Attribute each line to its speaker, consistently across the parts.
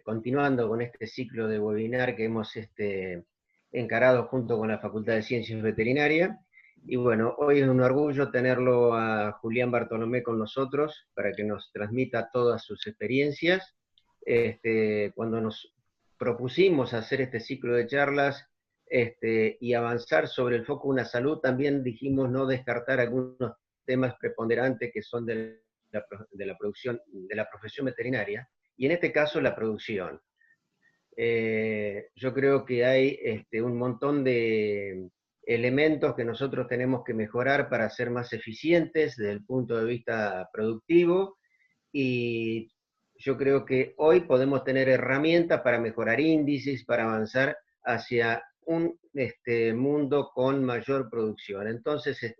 Speaker 1: continuando con este ciclo de webinar que hemos encarado junto con la Facultad de Ciencias Veterinarias. Y bueno, hoy es un orgullo tenerlo a Julián Bartolomé con nosotros para que nos transmita todas sus experiencias. Cuando nos propusimos hacer este ciclo de charlas y avanzar sobre el foco Una Salud, también dijimos no descartar algunos temas preponderantes que son de la producción, de la profesión veterinaria, y en este caso la producción. Yo creo que hay un montón de elementos que nosotros tenemos que mejorar para ser más eficientes desde el punto de vista productivo, y yo creo que hoy podemos tener herramientas para mejorar índices, para avanzar hacia un mundo con mayor producción. Entonces,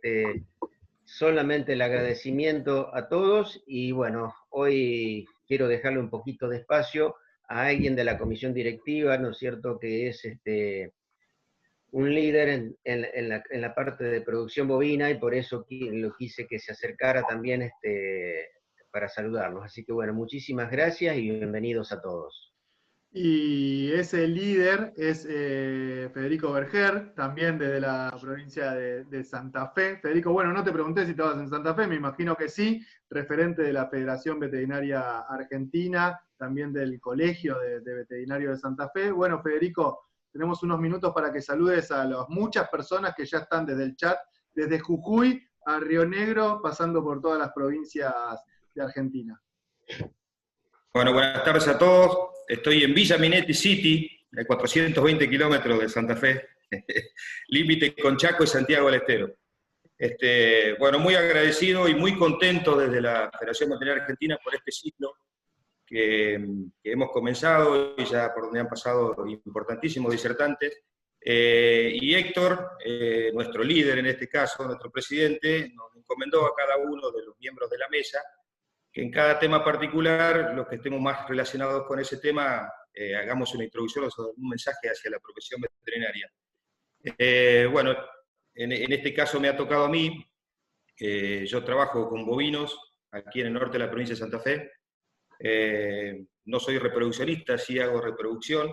Speaker 1: solamente el agradecimiento a todos, y bueno, hoy quiero dejarle un poquito de espacio a alguien de la comisión directiva, ¿no es cierto?, que es un líder en la parte de producción bovina, y por eso lo quise que se acercara también para saludarnos. Así que bueno, muchísimas gracias y bienvenidos a todos.
Speaker 2: Y ese líder es Federico Berger, también desde la provincia de Santa Fe. Federico, bueno, no te pregunté si estabas en Santa Fe, me imagino que sí, referente de la Federación Veterinaria Argentina, también del Colegio de Veterinarios de Santa Fe. Bueno, Federico, tenemos unos minutos para que saludes a las muchas personas que ya están desde el chat, desde Jujuy a Río Negro, pasando por todas las provincias de Argentina.
Speaker 3: Bueno, buenas tardes a todos. Estoy en Villa Minetti City, a 420 kilómetros de Santa Fe, límite con Chaco y Santiago del Estero. Bueno, muy agradecido y muy contento desde la Federación Veterinaria Argentina por este ciclo que hemos comenzado y ya por donde han pasado importantísimos disertantes. Y Héctor, nuestro líder en este caso, nuestro presidente, nos encomendó a cada uno de los miembros de la mesa que en cada tema particular, los que estemos más relacionados con ese tema, hagamos una introducción o un mensaje hacia la profesión veterinaria. Bueno, en este caso me ha tocado a mí. Yo trabajo con bovinos aquí en el norte de la provincia de Santa Fe. No soy reproduccionista, sí hago reproducción.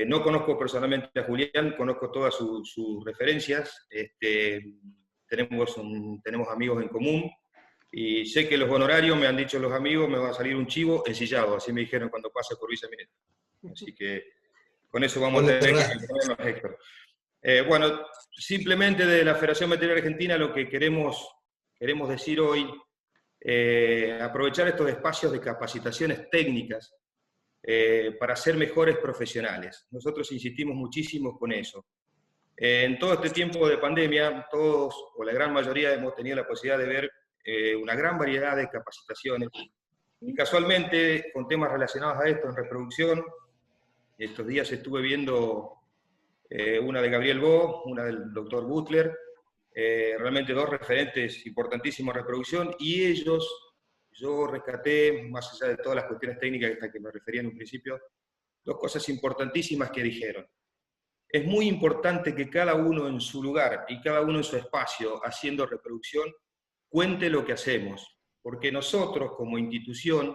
Speaker 3: No conozco personalmente a Julián, conozco todas sus referencias. Tenemos amigos en común. Y sé que los honorarios, me han dicho los amigos, me va a salir un chivo ensillado, así me dijeron cuando pase por Villa Minetti. Así que con eso vamos a tener que ponernos, Héctor. Bueno, simplemente de la Federación Veterinaria Argentina lo que queremos decir hoy, aprovechar estos espacios de capacitaciones técnicas para ser mejores profesionales. Nosotros insistimos muchísimo con eso. En todo este tiempo de pandemia, todos o la gran mayoría hemos tenido la posibilidad de ver una gran variedad de capacitaciones, y casualmente con temas relacionados a esto en reproducción. Estos días estuve viendo una de Gabriel Bo, una del doctor Butler, realmente dos referentes importantísimos en reproducción, y ellos, yo rescaté, más allá de todas las cuestiones técnicas a las que me refería en un principio, dos cosas importantísimas que dijeron. Es muy importante que cada uno en su lugar y cada uno en su espacio haciendo reproducción cuente lo que hacemos, porque nosotros como institución,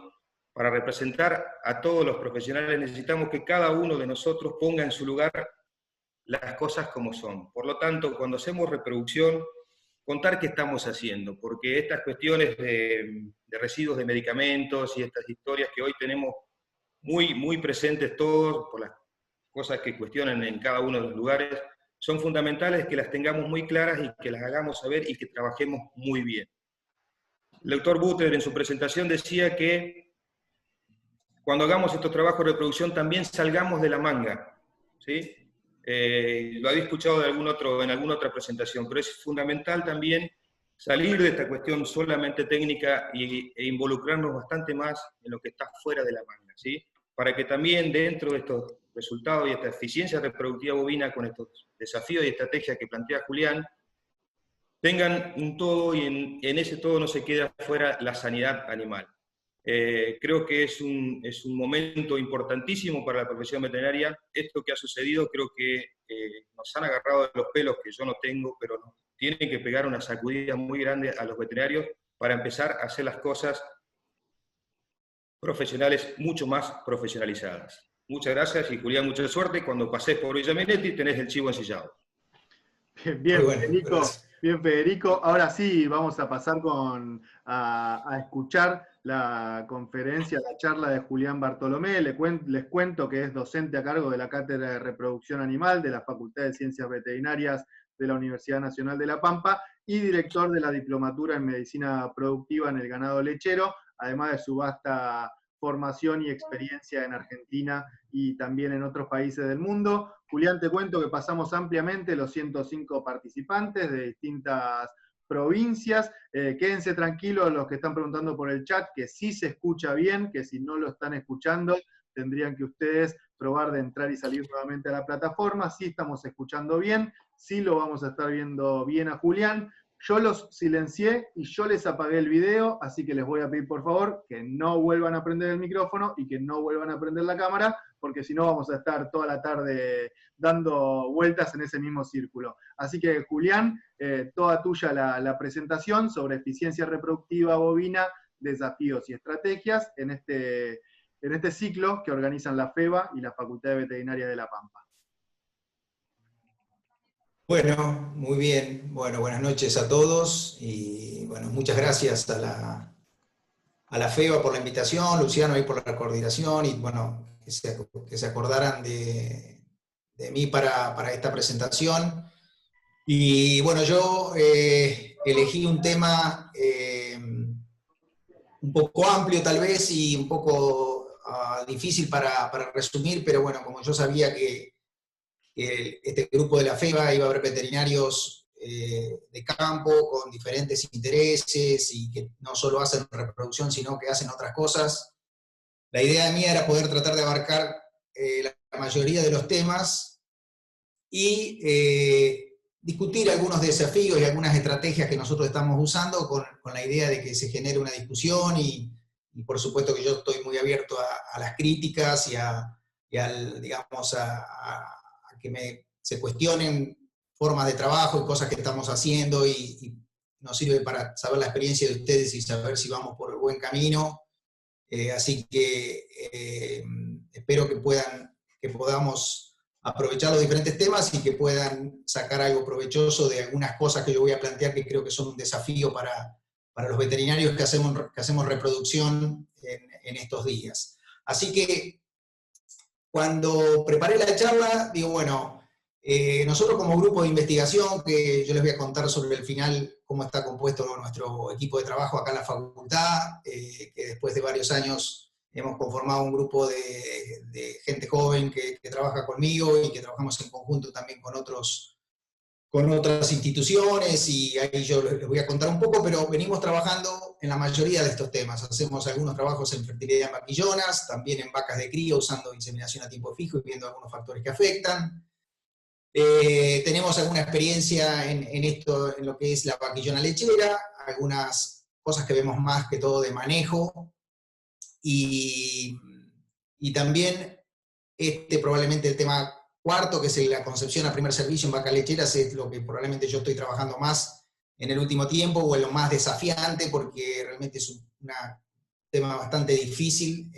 Speaker 3: para representar a todos los profesionales, necesitamos que cada uno de nosotros ponga en su lugar las cosas como son. Por lo tanto, cuando hacemos reproducción, contar qué estamos haciendo, porque estas cuestiones de residuos de medicamentos y estas historias que hoy tenemos muy presentes todos, por las cosas que cuestionan en cada uno de los lugares, son fundamentales que las tengamos muy claras y que las hagamos saber y que trabajemos muy bien. El doctor Butler en su presentación decía que cuando hagamos estos trabajos de reproducción también salgamos de la manga, ¿sí? Lo había escuchado en alguna otra presentación, pero es fundamental también salir de esta cuestión solamente técnica e involucrarnos bastante más en lo que está fuera de la manga, ¿sí? Para que también dentro de estos resultados y esta eficiencia reproductiva bovina con estos desafíos y estrategias que plantea Julián, tengan un todo y en ese todo no se queda fuera la sanidad animal. Creo que es un momento importantísimo para la profesión veterinaria. Esto que ha sucedido creo que nos han agarrado de los pelos, que yo no tengo, pero nos tienen que pegar una sacudida muy grande a los veterinarios para empezar a hacer las cosas profesionales mucho más profesionalizadas. Muchas gracias y Julián, mucha suerte. Cuando pases por Villa Minetti tenés el chivo ensillado.
Speaker 2: Bien,
Speaker 4: Bueno,
Speaker 2: Federico.
Speaker 4: gracias.
Speaker 2: Bien, Federico. Ahora sí, vamos a pasar a escuchar la conferencia, la charla de Julián Bartolomé. Les cuento que es docente a cargo de la Cátedra de Reproducción Animal de la Facultad de Ciencias Veterinarias de la Universidad Nacional de La Pampa y director de la Diplomatura en Medicina Productiva en el Ganado Lechero, además de su vasta formación y experiencia en Argentina y también en otros países del mundo. Julián, te cuento que pasamos ampliamente los 105 participantes de distintas provincias. Quédense tranquilos los que están preguntando por el chat, que sí se escucha bien, que si no lo están escuchando, tendrían que ustedes probar de entrar y salir nuevamente a la plataforma. Sí estamos escuchando bien, sí lo vamos a estar viendo bien a Julián. Yo los silencié y yo les apagué el video, así que les voy a pedir por favor que no vuelvan a prender el micrófono y que no vuelvan a prender la cámara, porque si no vamos a estar toda la tarde dando vueltas en ese mismo círculo. Así que Julián, toda tuya la presentación sobre eficiencia reproductiva bovina, desafíos y estrategias en este ciclo que organizan la FEBA y la Facultad de Veterinaria de La Pampa.
Speaker 4: Bueno, muy bien. Bueno, buenas noches a todos y bueno, muchas gracias a la FEBA por la invitación, Luciano ahí por la coordinación y bueno, que se acordaran de mí para esta presentación. Y bueno, yo elegí un tema un poco amplio tal vez y un poco difícil para resumir, pero bueno, como yo sabía que este grupo de la FEBA iba a haber veterinarios de campo con diferentes intereses y que no solo hacen reproducción, sino que hacen otras cosas. La idea mía era poder tratar de abarcar la mayoría de los temas y discutir algunos desafíos y algunas estrategias que nosotros estamos usando con la idea de que se genere una discusión y por supuesto que yo estoy muy abierto a las críticas y digamos, a que se cuestionen formas de trabajo y cosas que estamos haciendo y nos sirve para saber la experiencia de ustedes y saber si vamos por el buen camino. Así que espero que podamos aprovechar los diferentes temas y que puedan sacar algo provechoso de algunas cosas que yo voy a plantear que creo que son un desafío para los veterinarios que hacemos reproducción en estos días. Así que cuando preparé la charla, digo, bueno, nosotros como grupo de investigación, que yo les voy a contar sobre el final cómo está compuesto nuestro equipo de trabajo acá en la facultad, que después de varios años hemos conformado un grupo de gente joven que trabaja conmigo y que trabajamos en conjunto también con otras instituciones, y ahí yo les voy a contar un poco, pero venimos trabajando en la mayoría de estos temas. Hacemos algunos trabajos en fertilidad en vaquillonas, también en vacas de cría, usando inseminación a tiempo fijo y viendo algunos factores que afectan. Tenemos alguna experiencia en esto, en lo que es la vaquillona lechera, algunas cosas que vemos más que todo de manejo, y también probablemente el tema cuarto, que es la concepción a primer servicio en vacas lecheras, es lo que probablemente yo estoy trabajando más en el último tiempo, o en lo más desafiante, porque realmente es un tema bastante difícil.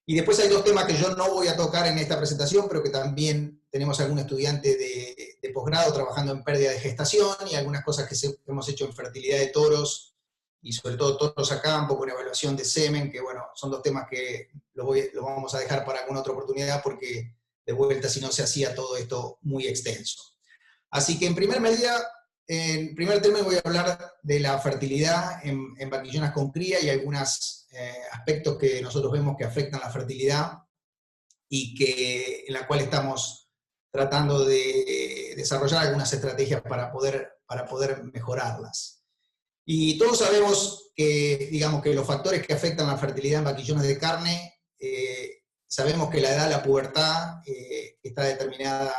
Speaker 4: Y después hay dos temas que yo no voy a tocar en esta presentación, pero que también tenemos algún estudiante de posgrado trabajando en pérdida de gestación, y algunas cosas que hemos hecho en fertilidad de toros, y sobre todo toros a campo, con evaluación de semen, que bueno, son dos temas que lo vamos a dejar para alguna otra oportunidad, porque de vuelta si no se hacía todo esto muy extenso. Así que en primer término voy a hablar de la fertilidad en vaquillonas con cría y algunos aspectos que nosotros vemos que afectan la fertilidad y en la cual estamos tratando de desarrollar algunas estrategias para poder mejorarlas. Y todos sabemos que, digamos, que los factores que afectan la fertilidad en vaquillones de carne, sabemos que la edad, la pubertad, está determinada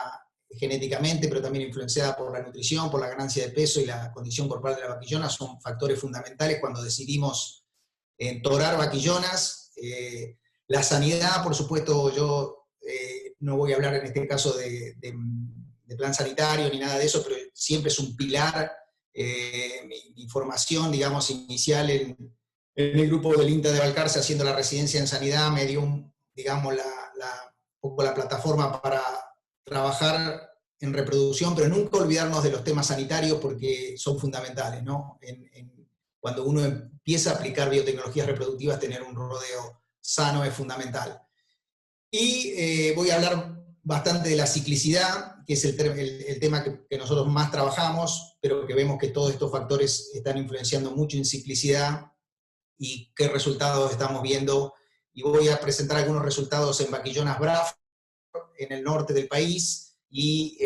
Speaker 4: genéticamente, pero también influenciada por la nutrición, por la ganancia de peso y la condición corporal de la vaquillona, son factores fundamentales cuando decidimos torar vaquillonas. La sanidad, por supuesto, yo no voy a hablar en este caso de plan sanitario ni nada de eso, pero siempre es un pilar. Mi formación, digamos, inicial en en el grupo del INTA de Balcarce haciendo la residencia en sanidad me dio, digamos, un poco la plataforma para trabajar en reproducción, pero nunca olvidarnos de los temas sanitarios porque son fundamentales, ¿no? Cuando uno empieza a aplicar biotecnologías reproductivas, tener un rodeo sano es fundamental. Y voy a hablar bastante de la ciclicidad, que es el tema que nosotros más trabajamos, pero que vemos que todos estos factores están influenciando mucho en ciclicidad y qué resultados estamos viendo. Y voy a presentar algunos resultados en vaquillonas Braf, en el norte del país, y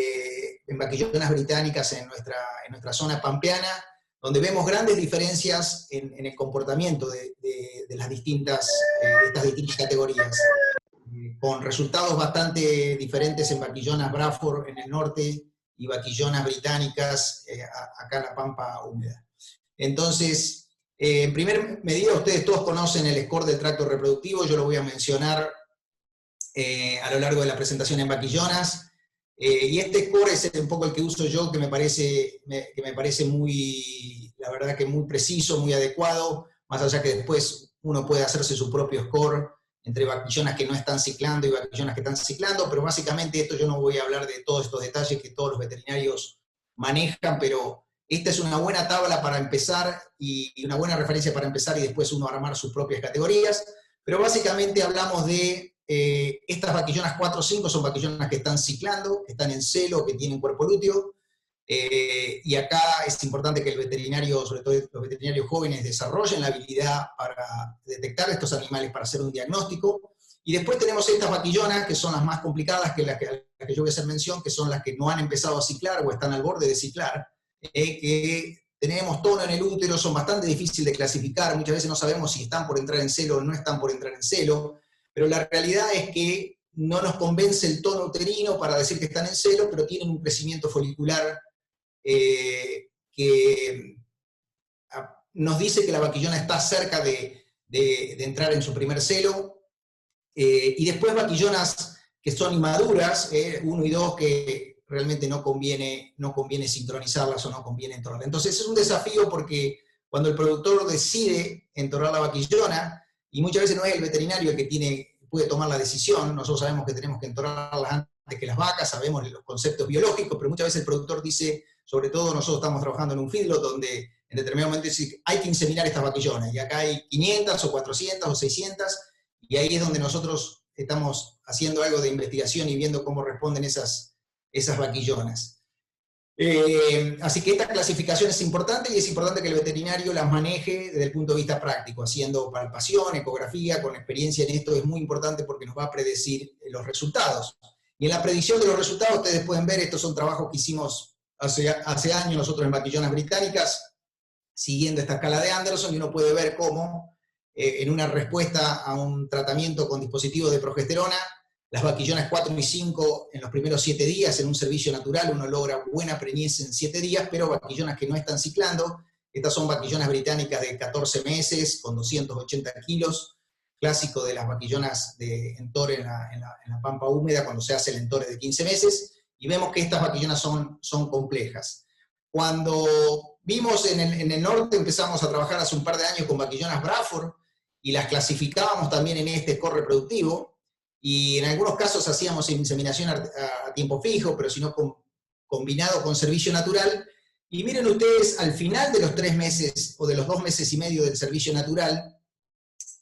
Speaker 4: en vaquillonas británicas en nuestra zona pampeana, donde vemos grandes diferencias en el comportamiento de estas distintas categorías, con resultados bastante diferentes en vaquillonas Bradford en el norte y vaquillonas británicas acá en la pampa húmeda. Entonces, en primer medida, ustedes todos conocen el score del tracto reproductivo, yo lo voy a mencionar a lo largo de la presentación en vaquillonas. Y este score es un poco el que uso yo, que me parece muy, la verdad que muy preciso, muy adecuado, más allá que después uno puede hacerse su propio score entre vaquillonas que no están ciclando y vaquillonas que están ciclando, pero básicamente esto yo no voy a hablar de todos estos detalles que todos los veterinarios manejan, pero esta es una buena tabla para empezar y una buena referencia para empezar y después uno armar sus propias categorías, pero básicamente hablamos de estas vaquillonas 4 o 5 son vaquillonas que están ciclando, que están en celo, que tienen cuerpo lúteo, y acá es importante que el veterinario, sobre todo los veterinarios jóvenes, desarrollen la habilidad para detectar estos animales, para hacer un diagnóstico. Y después tenemos estas vaquillonas, que son las más complicadas, que las que yo voy a hacer mención, que son las que no han empezado a ciclar o están al borde de ciclar, que tenemos tono en el útero, son bastante difíciles de clasificar, muchas veces no sabemos si están por entrar en celo o no están por entrar en celo, pero la realidad es que no nos convence el tono uterino para decir que están en celo, pero tienen un crecimiento folicular que nos dice que la vaquillona está cerca de entrar en su primer celo, y después vaquillonas que son inmaduras, 1 y 2, que realmente no conviene sincronizarlas o no conviene entorarlas. Entonces es un desafío porque cuando el productor decide entorrar la vaquillona, y muchas veces no es el veterinario el que puede tomar la decisión, nosotros sabemos que tenemos que entorrarlas antes que las vacas, sabemos los conceptos biológicos, pero muchas veces el productor dice, sobre todo nosotros estamos trabajando en un feedlot donde en determinado momento dice, hay que inseminar estas vaquillonas, y acá hay 500 o 400 o 600, y ahí es donde nosotros estamos haciendo algo de investigación y viendo cómo responden esas vaquillonas. Así que esta clasificación es importante y es importante que el veterinario las maneje desde el punto de vista práctico, haciendo palpación, ecografía, con experiencia en esto es muy importante porque nos va a predecir los resultados. Y en la predicción de los resultados ustedes pueden ver, estos son trabajos que hicimos hace años nosotros en vaquillonas británicas, siguiendo esta escala de Anderson, y uno puede ver cómo en una respuesta a un tratamiento con dispositivos de progesterona, las vaquillonas 4 y 5 en los primeros 7 días, en un servicio natural, uno logra buena preñez en 7 días, pero vaquillonas que no están ciclando, estas son vaquillonas británicas de 14 meses, con 280 kilos, clásico de las vaquillonas de entore en la pampa húmeda, cuando se hace el entore de 15 meses, y vemos que estas vaquillonas son complejas. Cuando vimos en el norte, empezamos a trabajar hace un par de años con vaquillonas Bradford, y las clasificábamos también en este score reproductivo, y en algunos casos hacíamos inseminación a tiempo fijo, pero si no combinado con servicio natural. Y miren ustedes, al final de los 3 meses, o de los 2 meses y medio del servicio natural,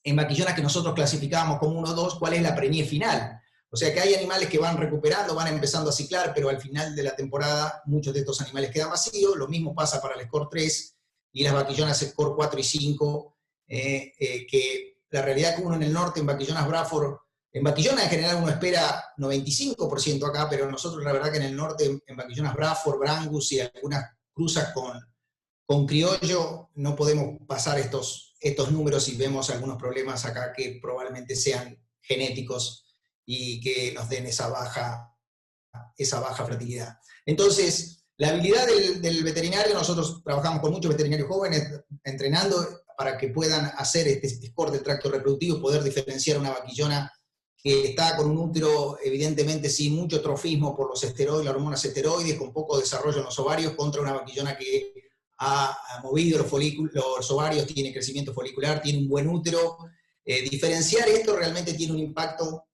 Speaker 4: en vaquillonas que nosotros clasificábamos como 1 o 2, ¿cuál es la preñez final? O sea que hay animales que van recuperando, van empezando a ciclar, pero al final de la temporada muchos de estos animales quedan vacíos. Lo mismo pasa para el score 3 y las vaquillonas score 4 y 5, que la realidad que uno en el norte, en vaquillonas Bradford, en vaquillonas en general uno espera 95% acá, pero nosotros la verdad que en el norte, en vaquillonas Bradford, Brangus y algunas cruzas con criollo, no podemos pasar estos números y vemos algunos problemas acá que probablemente sean genéticos y que nos den esa baja fertilidad. Entonces, la habilidad del veterinario, nosotros trabajamos con muchos veterinarios jóvenes entrenando para que puedan hacer este score del tracto reproductivo, poder diferenciar una vaquillona que está con un útero evidentemente sin mucho trofismo por los esteroides, las hormonas esteroides, con poco desarrollo en los ovarios, contra una vaquillona que ha movido los ovarios, tiene crecimiento folicular, tiene un buen útero. Diferenciar esto realmente tiene un impacto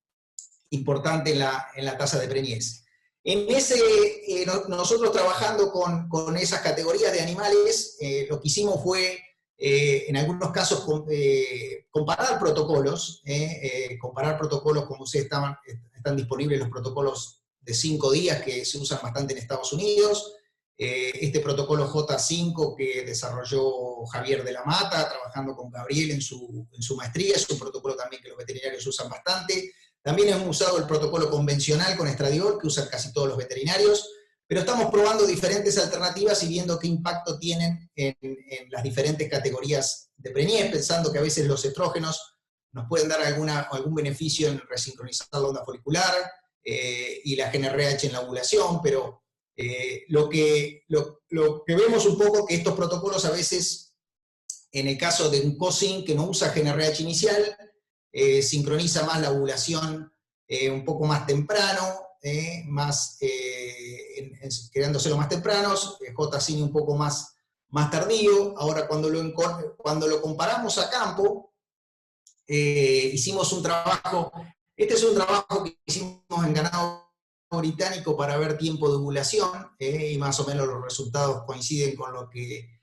Speaker 4: importante en la tasa de preñez. Nosotros trabajando con esas categorías de animales, lo que hicimos fue, en algunos casos, comparar protocolos como ustedes están disponibles los protocolos de 5 días que se usan bastante en Estados Unidos, este protocolo J5 que desarrolló Javier de la Mata, trabajando con Gabriel en su maestría, es un protocolo también que los veterinarios usan bastante. También hemos usado el protocolo convencional con estradiol, que usan casi todos los veterinarios, pero estamos probando diferentes alternativas y viendo qué impacto tienen en las diferentes categorías de preñez, pensando que a veces los estrógenos nos pueden dar algún beneficio en resincronizar la onda folicular y la GnRH en la ovulación, pero lo que vemos un poco que estos protocolos a veces, en el caso de un COSIN que no usa GnRH inicial, sincroniza más la ovulación un poco más temprano, quedándoselo más tempranos, J-Cine un poco más tardío. Ahora, cuando lo comparamos a campo, hicimos un trabajo, este es un trabajo que hicimos en ganado británico para ver tiempo de ovulación, y más o menos los resultados coinciden con lo que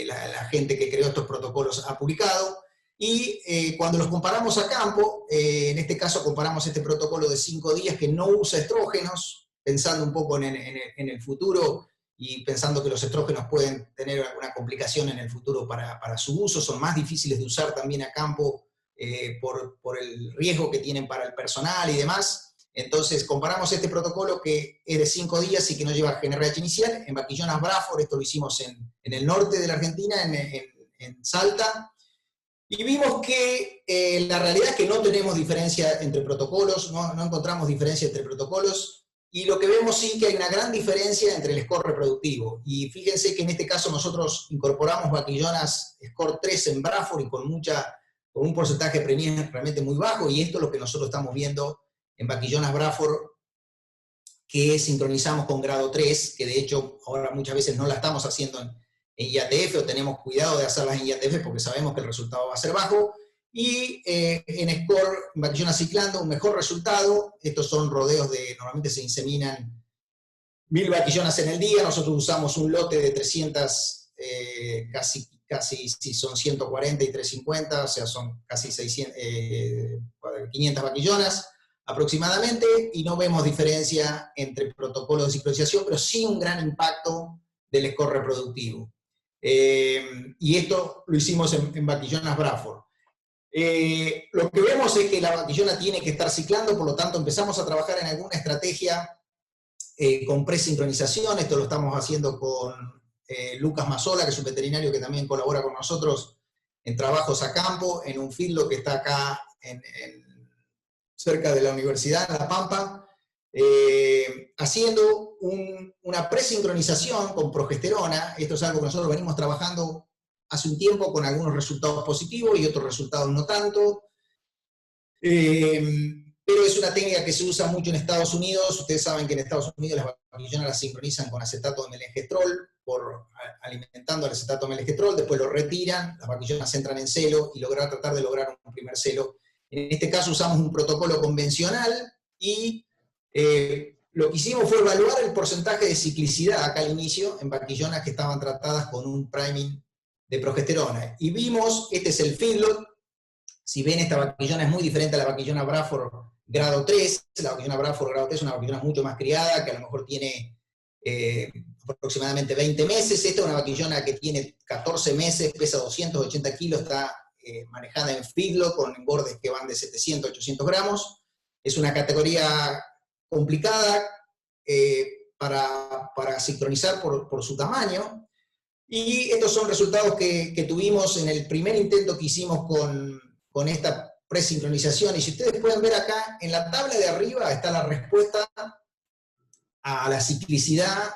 Speaker 4: la gente que creó estos protocolos ha publicado. Y cuando los comparamos a campo, en este caso comparamos este protocolo de 5 días que no usa estrógenos, pensando un poco en el futuro y pensando que los estrógenos pueden tener alguna complicación en el futuro para su uso, son más difíciles de usar también a campo por el riesgo que tienen para el personal y demás. Entonces comparamos este protocolo que es de 5 días y que no lleva GnRH inicial, en Vaquillonas Braford, esto lo hicimos en el norte de la Argentina, en Salta. Y vimos que la realidad es que no tenemos diferencia entre protocolos, no encontramos diferencia entre protocolos, y lo que vemos sí que hay una gran diferencia entre el score reproductivo. Y fíjense que en este caso nosotros incorporamos vaquillonas score 3 en Braford y con un porcentaje de preñez realmente muy bajo, y esto es lo que nosotros estamos viendo en vaquillonas Braford, que sincronizamos con grado 3, que de hecho ahora muchas veces no la estamos haciendo en IATF, o tenemos cuidado de hacerlas en IATF porque sabemos que el resultado va a ser bajo, y en score, en vaquillonas ciclando, un mejor resultado. Estos son rodeos normalmente se inseminan 1000 vaquillonas en el día, nosotros usamos un lote de 300, casi si son 140 y 350, o sea, son casi 500 vaquillonas aproximadamente, y no vemos diferencia entre protocolos de sincronización, pero sí un gran impacto del score reproductivo. Y esto lo hicimos en vaquillonas Braford. Lo que vemos es que la vaquillona tiene que estar ciclando, por lo tanto empezamos a trabajar en alguna estrategia con presincronización. Esto lo estamos haciendo con Lucas Mazzola, que es un veterinario que también colabora con nosotros en trabajos a campo, en un feedlot que está acá cerca de la universidad, en La Pampa, haciendo una presincronización con progesterona. Esto es algo que nosotros venimos trabajando hace un tiempo con algunos resultados positivos y otros resultados no tanto. Pero es una técnica que se usa mucho en Estados Unidos. Ustedes saben que en Estados Unidos las vaquillonas las sincronizan con acetato de melengestrol, alimentando al acetato de melengestrol, después lo retiran, las vaquillonas entran en celo y tratar de lograr un primer celo. En este caso usamos un protocolo convencional y lo que hicimos fue evaluar el porcentaje de ciclicidad acá al inicio en vaquillonas que estaban tratadas con un priming de progesterona. Y vimos, este es el feedlot. Si ven, esta vaquillona es muy diferente a la vaquillona Braford grado 3. La vaquillona Braford grado 3 es una vaquillona mucho más criada, que a lo mejor tiene aproximadamente 20 meses. Esta es una vaquillona que tiene 14 meses, pesa 280 kilos, está manejada en feedlot con engordes que van de 700 a 800 gramos. Es una categoría complicada para sincronizar por su tamaño. Y estos son resultados que tuvimos en el primer intento que hicimos con esta presincronización. Y si ustedes pueden ver acá, en la tabla de arriba está la respuesta a la ciclicidad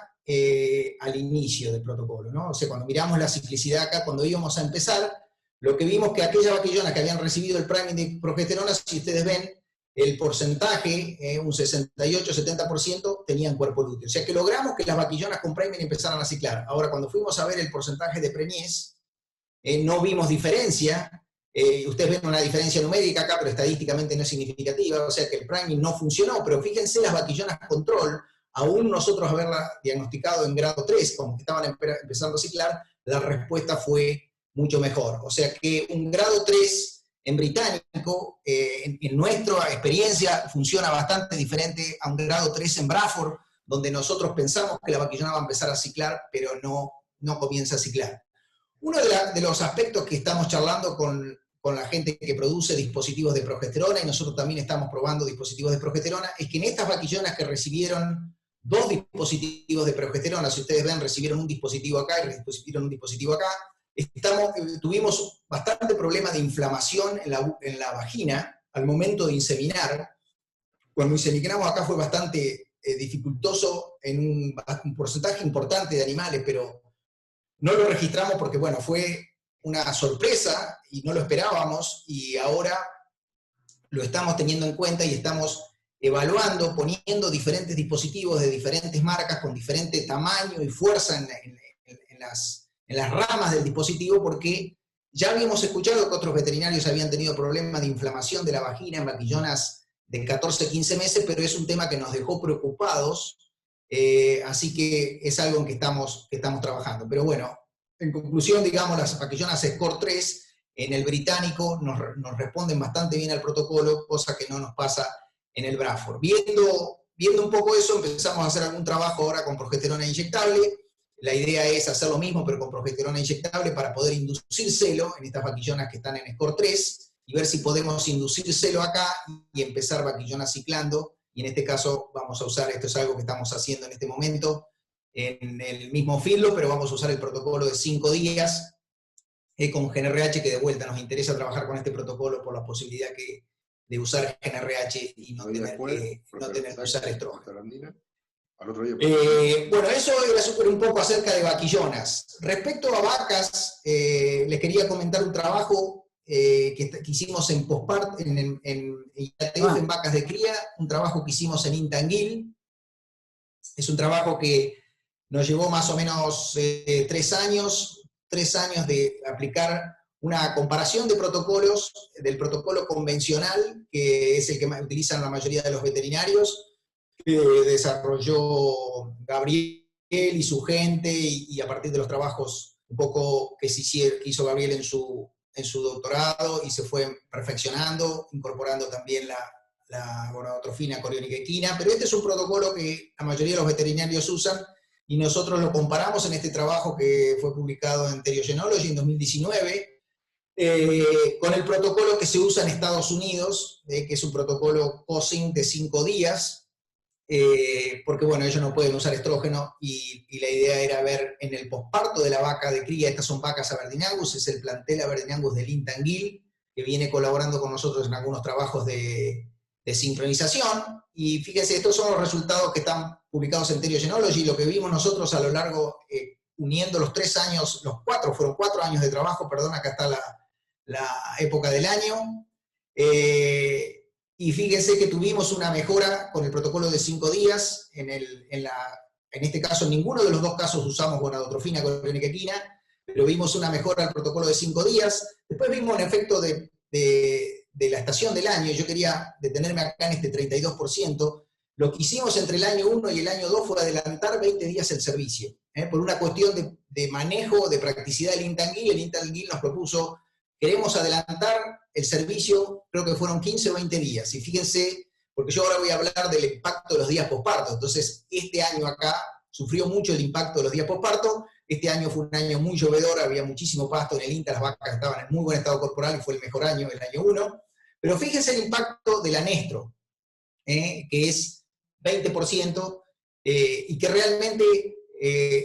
Speaker 4: al inicio del protocolo, ¿no? O sea, cuando miramos la ciclicidad acá, cuando íbamos a empezar, lo que vimos que aquellas vaquillonas que habían recibido el priming de progesterona, si ustedes ven, el porcentaje, un 68-70%, tenían cuerpo lúteo. O sea que logramos que las vaquillonas con Priming empezaran a ciclar. Ahora, cuando fuimos a ver el porcentaje de preñez, no vimos diferencia. Ustedes ven una diferencia numérica acá, pero estadísticamente no es significativa, o sea que el priming no funcionó, pero fíjense las vaquillonas control, aún nosotros haberla diagnosticado en grado 3, como que estaban empezando a ciclar, la respuesta fue mucho mejor. O sea que un grado 3 en británico, en nuestra experiencia, funciona bastante diferente a un grado 3 en Bradford, donde nosotros pensamos que la vaquillona va a empezar a ciclar, pero no comienza a ciclar. Uno de los aspectos que estamos charlando con la gente que produce dispositivos de progesterona, y nosotros también estamos probando dispositivos de progesterona, es que en estas vaquillonas que recibieron 2 dispositivos de progesterona, si ustedes ven, recibieron un dispositivo acá y recibieron un dispositivo acá, tuvimos bastante problema de inflamación en la vagina al momento de inseminar. Cuando inseminamos acá fue bastante dificultoso en un porcentaje importante de animales, pero no lo registramos porque, bueno, fue una sorpresa y no lo esperábamos, y ahora lo estamos teniendo en cuenta y estamos evaluando, poniendo diferentes dispositivos de diferentes marcas con diferente tamaño y fuerza en las ramas del dispositivo, porque ya habíamos escuchado que otros veterinarios habían tenido problemas de inflamación de la vagina en vaquillonas de 14-15 meses, pero es un tema que nos dejó preocupados, así que es algo en que estamos trabajando. Pero bueno, en conclusión, digamos, las vaquillonas Score 3 en el británico nos responden bastante bien al protocolo, cosa que no nos pasa en el Bradford. Viendo un poco eso, empezamos a hacer algún trabajo ahora con progesterona inyectable. La idea es hacer lo mismo, pero con progesterona inyectable, para poder inducir celo en estas vaquillonas que están en Score 3, y ver si podemos inducir celo acá y empezar vaquillonas ciclando, y en este caso vamos a usar, esto es algo que estamos haciendo en este momento, en el mismo filo, pero vamos a usar el protocolo de 5 días con GNRH, que de vuelta nos interesa trabajar con este protocolo por la posibilidad de usar GNRH y no tener que usar estrógeno. Bueno, eso era un poco acerca de vaquillonas. Respecto a vacas, les quería comentar un trabajo que hicimos en postparto, en IATF, en vacas de cría, un trabajo que hicimos en Intanguil. Es un trabajo que nos llevó más o menos 3 años de aplicar una comparación de protocolos, del protocolo convencional, que es el que utilizan la mayoría de los veterinarios, que desarrolló Gabriel y su gente, y a partir de los trabajos un poco que hizo Gabriel en su doctorado, y se fue perfeccionando, incorporando también la gonadotrofina coriónica equina, pero este es un protocolo que la mayoría de los veterinarios usan, y nosotros lo comparamos en este trabajo que fue publicado en Theriogenology en 2019, con el protocolo que se usa en Estados Unidos, que es un protocolo COSIN de 5 días, porque bueno, ellos no pueden usar estrógeno, y la idea era ver en el posparto de la vaca de cría. Estas son vacas Aberdeen Angus, es el plantel Aberdeen Angus del Intanguil, que viene colaborando con nosotros en algunos trabajos de sincronización, y fíjense, estos son los resultados que están publicados en Theriogenology. Lo que vimos nosotros a lo largo, uniendo los 3 años, fueron 4 años de trabajo, perdón, acá está la época del año, y fíjense que tuvimos una mejora con el protocolo de 5 días, en este caso en ninguno de los 2 casos usamos gonadotrofina coriónica equina, pero vimos una mejora al protocolo de 5 días, después vimos un efecto de la estación del año. Yo quería detenerme acá en este 32%, lo que hicimos entre el año 1 y el año 2 fue adelantar 20 días el servicio, por una cuestión de manejo, de practicidad del Intanguil. El Intanguil nos propuso, queremos adelantar el servicio, creo que fueron 15 o 20 días, y fíjense, porque yo ahora voy a hablar del impacto de los días posparto. Entonces, este año acá sufrió mucho el impacto de los días posparto. Este año fue un año muy llovedor, había muchísimo pasto en el INTA, las vacas estaban en muy buen estado corporal, y fue el mejor año, el año 1. Pero fíjense el impacto del anestro, que es 20%, y que realmente,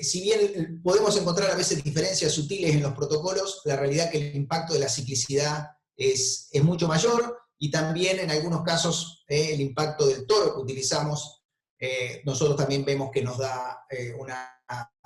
Speaker 4: si bien podemos encontrar a veces diferencias sutiles en los protocolos, la realidad es que el impacto de la ciclicidad es mucho mayor, y también en algunos casos el impacto del toro que utilizamos, nosotros también vemos que nos da una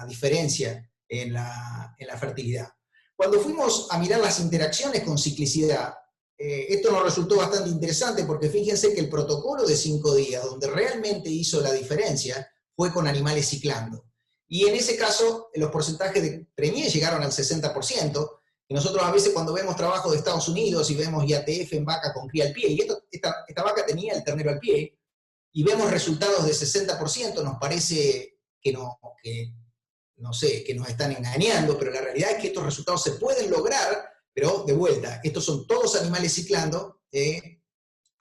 Speaker 4: diferencia en la fertilidad. Cuando fuimos a mirar las interacciones con ciclicidad, esto nos resultó bastante interesante porque fíjense que el protocolo de 5 días, donde realmente hizo la diferencia, fue con animales ciclando. Y en ese caso, los porcentajes de preñez llegaron al 60%, y nosotros a veces cuando vemos trabajo de Estados Unidos y vemos IATF en vaca con cría al pie, y esta vaca tenía el ternero al pie, y vemos resultados de 60%, nos parece que no sé, que nos están engañando, pero la realidad es que estos resultados se pueden lograr, pero de vuelta, estos son todos animales ciclando,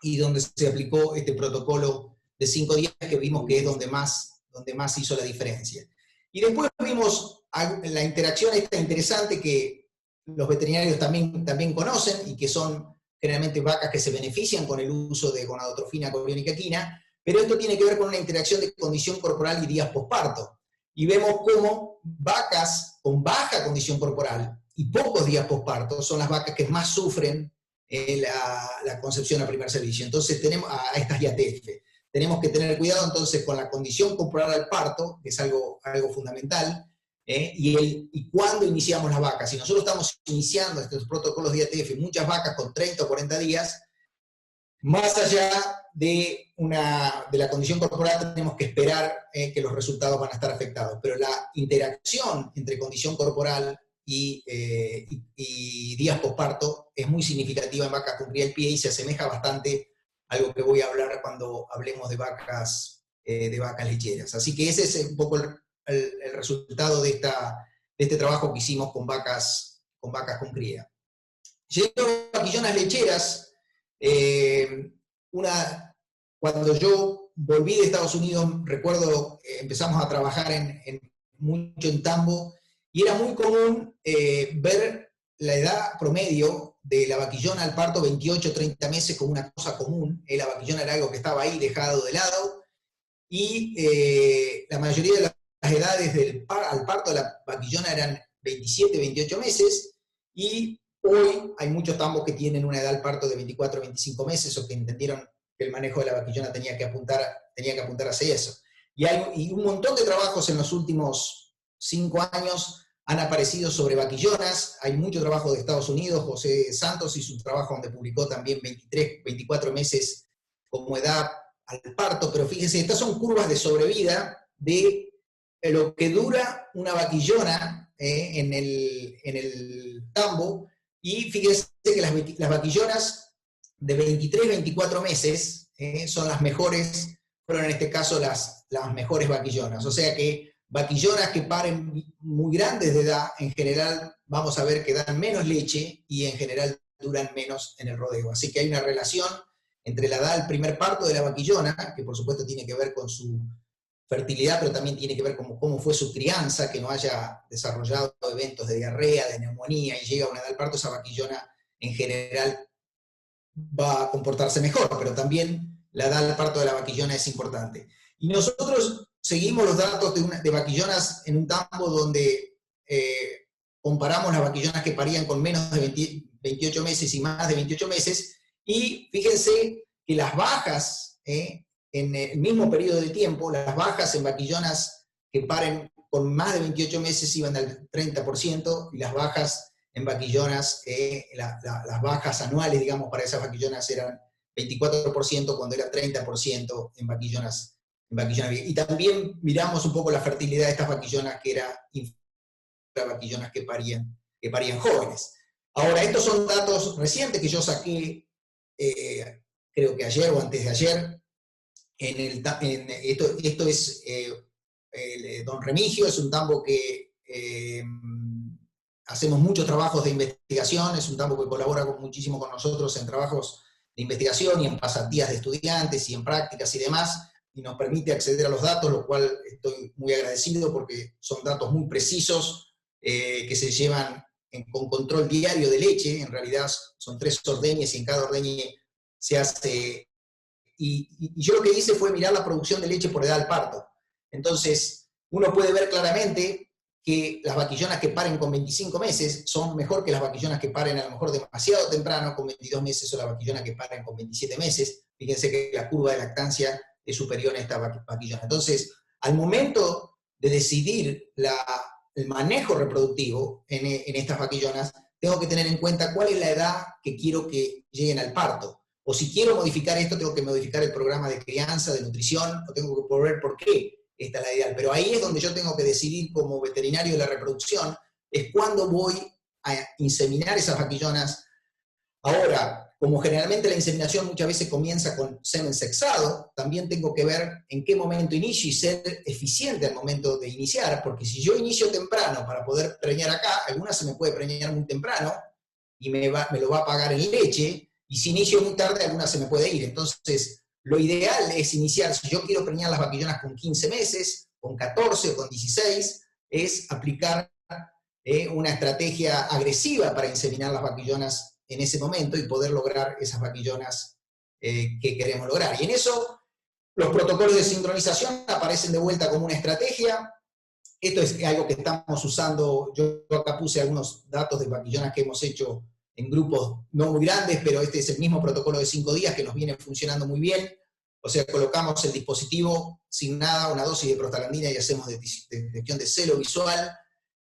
Speaker 4: y donde se aplicó este protocolo de 5 días que vimos que es donde más hizo la diferencia. Y después vimos la interacción esta interesante que los veterinarios también conocen, y que son generalmente vacas que se benefician con el uso de gonadotrofina coriónica equina, pero esto tiene que ver con una interacción de condición corporal y días posparto. Y vemos cómo vacas con baja condición corporal y pocos días posparto son las vacas que más sufren la concepción a primer servicio. Entonces tenemos a estas IATF. Tenemos que tener cuidado entonces con la condición corporal al parto, que es algo fundamental, y cuándo iniciamos las vacas. Si nosotros estamos iniciando estos protocolos de IATF, muchas vacas con 30 o 40 días, más allá de la condición corporal, tenemos que esperar que los resultados van a estar afectados. Pero la interacción entre condición corporal y días posparto es muy significativa en vacas con cría al pie y se asemeja bastante a algo que voy a hablar cuando hablemos de vacas lecheras. Así que ese es un poco el resultado de este trabajo que hicimos con vacas con cría. Llegando a vaquillonas lecheras, cuando yo volví de Estados Unidos, recuerdo, empezamos a trabajar mucho en tambo, y era muy común ver la edad promedio de la vaquillona al parto, 28, 30 meses, como una cosa común. La vaquillona era algo que estaba ahí dejado de lado, y la mayoría de las edades al parto de la vaquillona eran 27, 28 meses, y hoy hay muchos tambos que tienen una edad al parto de 24, 25 meses, o que entendieron que el manejo de la vaquillona tenía que apuntar hacia eso. Y un montón de trabajos en los últimos 5 años han aparecido sobre vaquillonas. Hay mucho trabajo de Estados Unidos. José Santos hizo un trabajo donde publicó también 23, 24 meses como edad al parto, pero fíjense, estas son curvas de sobrevida de lo que dura una vaquillona en el tambo, y fíjense que las vaquillonas de 23, 24 meses son las mejores, fueron en este caso las mejores vaquillonas. O sea que vaquillonas que paren muy grandes de edad, en general vamos a ver que dan menos leche y en general duran menos en el rodeo. Así que hay una relación entre la edad del primer parto de la vaquillona, que por supuesto tiene que ver con su fertilidad, pero también tiene que ver con cómo fue su crianza, que no haya desarrollado eventos de diarrea, de neumonía, y llega a una edad del parto, esa vaquillona en general va a comportarse mejor, pero también la edad del parto de la vaquillona es importante. Y nosotros seguimos los datos de vaquillonas en un tambo donde comparamos las vaquillonas que parían con menos de 28 meses y más de 28 meses, y fíjense que las bajas, en el mismo periodo de tiempo, las bajas en vaquillonas que paren con más de 28 meses iban al 30%, y las bajas en vaquillonas, las bajas anuales, digamos, para esas vaquillonas eran 24%, cuando era 30% en vaquillonas. Y también miramos un poco la fertilidad de estas vaquillonas, que era vaquillonas que parían jóvenes. Ahora, estos son datos recientes que yo saqué, creo que ayer o antes de ayer. Esto es Don Remigio, es un tambo que hacemos muchos trabajos de investigación, es un tambo que colabora muchísimo con nosotros en trabajos de investigación y en pasantías de estudiantes y en prácticas y demás, y nos permite acceder a los datos, lo cual estoy muy agradecido porque son datos muy precisos que se llevan con control diario de leche. En realidad son 3 ordeñes y en cada ordeñe se hace... Y yo lo que hice fue mirar la producción de leche por edad al parto. Entonces, uno puede ver claramente que las vaquillonas que paren con 25 meses son mejor que las vaquillonas que paren a lo mejor demasiado temprano, con 22 meses, o las vaquillonas que paren con 27 meses. Fíjense que la curva de lactancia es superior a esta vaquillona. Entonces, al momento de decidir el manejo reproductivo en estas vaquillonas, tengo que tener en cuenta cuál es la edad que quiero que lleguen al parto. O si quiero modificar esto, tengo que modificar el programa de crianza, de nutrición, o tengo que ver por qué esta es la ideal. Pero ahí es donde yo tengo que decidir como veterinario de la reproducción, es cuándo voy a inseminar esas vaquillonas. Ahora, como generalmente la inseminación muchas veces comienza con semen sexado, también tengo que ver en qué momento inicio y ser eficiente al momento de iniciar, porque si yo inicio temprano para poder preñar acá, algunas se me puede preñar muy temprano y me lo va a pagar en leche, y si inicio muy tarde, algunas se me puede ir. Entonces, lo ideal es iniciar, si yo quiero preñar las vaquillonas con 15 meses, con 14 o con 16, es aplicar una estrategia agresiva para inseminar las vaquillonas en ese momento y poder lograr esas vaquillonas que queremos lograr. Y en eso, los protocolos de sincronización aparecen de vuelta como una estrategia. Esto es algo que estamos usando, yo acá puse algunos datos de vaquillonas que hemos hecho en grupos no muy grandes, pero este es el mismo protocolo de 5 días que nos viene funcionando muy bien. O sea, colocamos el dispositivo sin nada, una dosis de prostaglandina y hacemos detección de celo visual,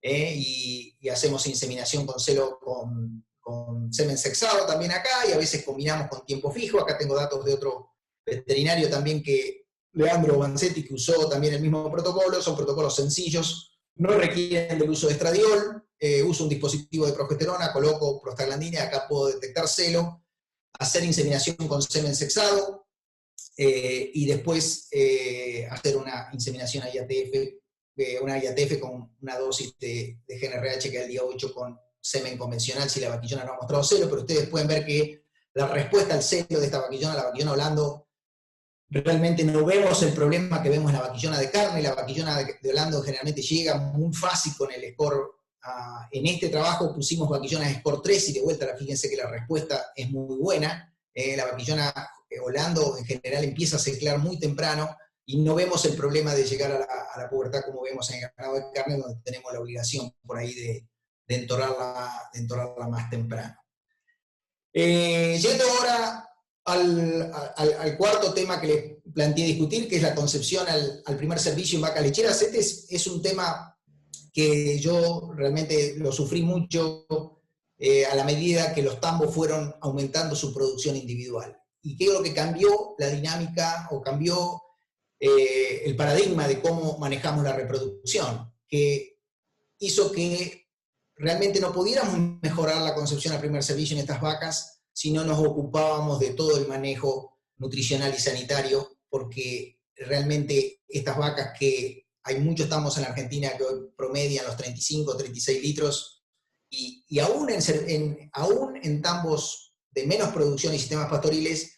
Speaker 4: y hacemos inseminación con celo con semen sexado también acá, y a veces combinamos con tiempo fijo. Acá tengo datos de otro veterinario también, que Leandro Vanzetti, que usó también el mismo protocolo. Son protocolos sencillos, no requieren del uso de estradiol, uso un dispositivo de progesterona, coloco prostaglandina, acá puedo detectar celo, hacer inseminación con semen sexado, y después hacer una inseminación a IATF, una IATF con una dosis de GnRH que al día 8 con semen convencional si la vaquillona no ha mostrado celo, pero ustedes pueden ver que la respuesta al celo de esta vaquillona, la vaquillona Holando, realmente no vemos el problema que vemos en la vaquillona de carne. La vaquillona de Holando generalmente llega muy fácil con el score. En este trabajo pusimos vaquillonas score 3 y de vuelta fíjense que la respuesta es muy buena. La vaquillona Holando en general empieza a ciclar muy temprano y no vemos el problema de llegar a la pubertad como vemos en el ganado de carne, donde tenemos la obligación por ahí de entorrarla más temprano. Yendo ahora al cuarto tema que les planteé discutir, que es la concepción al primer servicio en vacas lecheras. Este es un tema que yo realmente lo sufrí mucho a la medida que los tambos fueron aumentando su producción individual. Y creo que cambió la dinámica, o cambió el paradigma de cómo manejamos la reproducción, que hizo que realmente no pudiéramos mejorar la concepción al primer servicio en estas vacas si no nos ocupábamos de todo el manejo nutricional y sanitario, porque realmente estas vacas, que hay muchos tambos en la Argentina que hoy promedian los 35 o 36 litros, y aún en tambos de menos producción y sistemas pastoriles,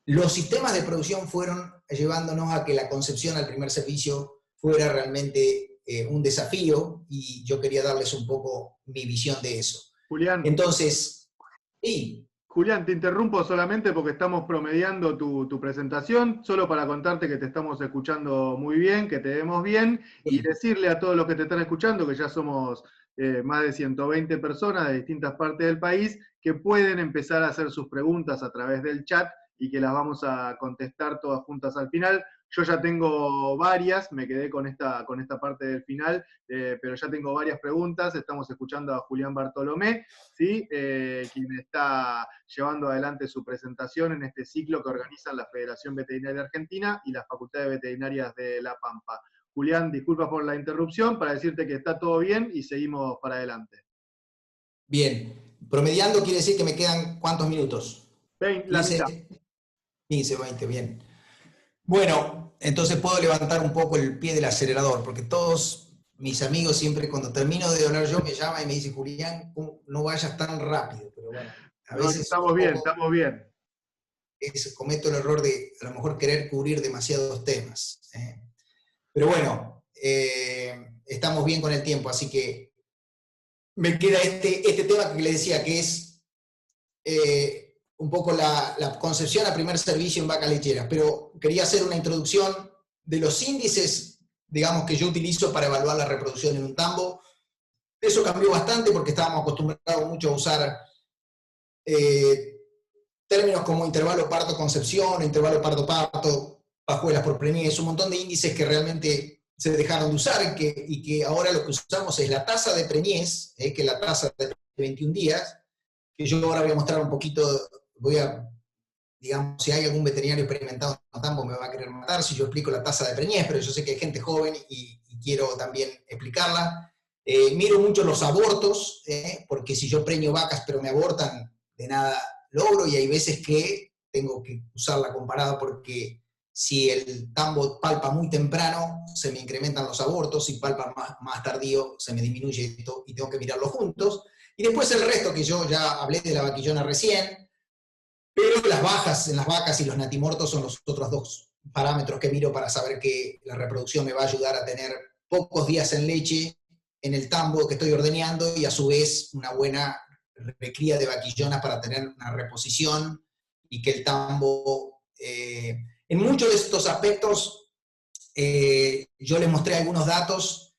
Speaker 4: los sistemas de producción fueron llevándonos a que la concepción al primer servicio fuera realmente un desafío, y yo quería darles un poco mi visión de eso.
Speaker 2: Julián.
Speaker 4: Entonces, sí.
Speaker 2: Julián, te interrumpo solamente porque estamos promediando tu presentación, solo para contarte que te estamos escuchando muy bien, que te vemos bien, y decirle a todos los que te están escuchando, que ya somos más de 120 personas de distintas partes del país, que pueden empezar a hacer sus preguntas a través del chat y que las vamos a contestar todas juntas al final. Yo ya tengo varias, me quedé con esta parte del final, pero ya tengo varias preguntas. Estamos escuchando a Julián Bartolomé, ¿sí? Quien está llevando adelante su presentación en este ciclo que organizan la Federación Veterinaria Argentina y las Facultades Veterinarias de La Pampa. Julián, disculpa por la interrupción, para decirte que está todo bien y seguimos para adelante.
Speaker 4: Bien. Promediando quiere decir que me quedan ¿cuántos minutos? 15, 20, bien. Bueno, entonces puedo levantar un poco el pie del acelerador, porque todos mis amigos siempre cuando termino de hablar yo me llaman y me dicen, Julián, no vayas tan rápido. Pero bueno, a veces
Speaker 2: estamos bien.
Speaker 4: Cometo el error de a lo mejor querer cubrir demasiados temas. Pero bueno, estamos bien con el tiempo, así que me queda este tema que les decía, que es un poco la concepción a primer servicio en vacas lecheras, pero quería hacer una introducción de los índices, digamos, que yo utilizo para evaluar la reproducción en un tambo. Eso cambió bastante porque estábamos acostumbrados mucho a usar términos como intervalo parto-concepción, intervalo parto-parto, pajuelas por preñez, un montón de índices que realmente se dejaron de usar y que ahora lo que usamos es la tasa de preñez, que la tasa de 21 días, que yo ahora voy a mostrar un poquito, digamos, si hay algún veterinario experimentado en tambo me va a querer matar si yo explico la tasa de preñez, pero yo sé que hay gente joven y quiero también explicarla. Miro mucho los abortos, porque si yo preño vacas pero me abortan, de nada logro, y hay veces que tengo que usarla comparada porque si el tambo palpa muy temprano, se me incrementan los abortos, si palpa más tardío, se me disminuye esto, y tengo que mirarlo juntos. Y después el resto, que yo ya hablé de la vaquillona recién, pero las bajas en las vacas y los natimortos son los otros dos parámetros que miro para saber que la reproducción me va a ayudar a tener pocos días en leche en el tambo que estoy ordeñando y a su vez una buena recría de vaquillonas para tener una reposición y que el tambo, en muchos de estos aspectos, yo les mostré algunos datos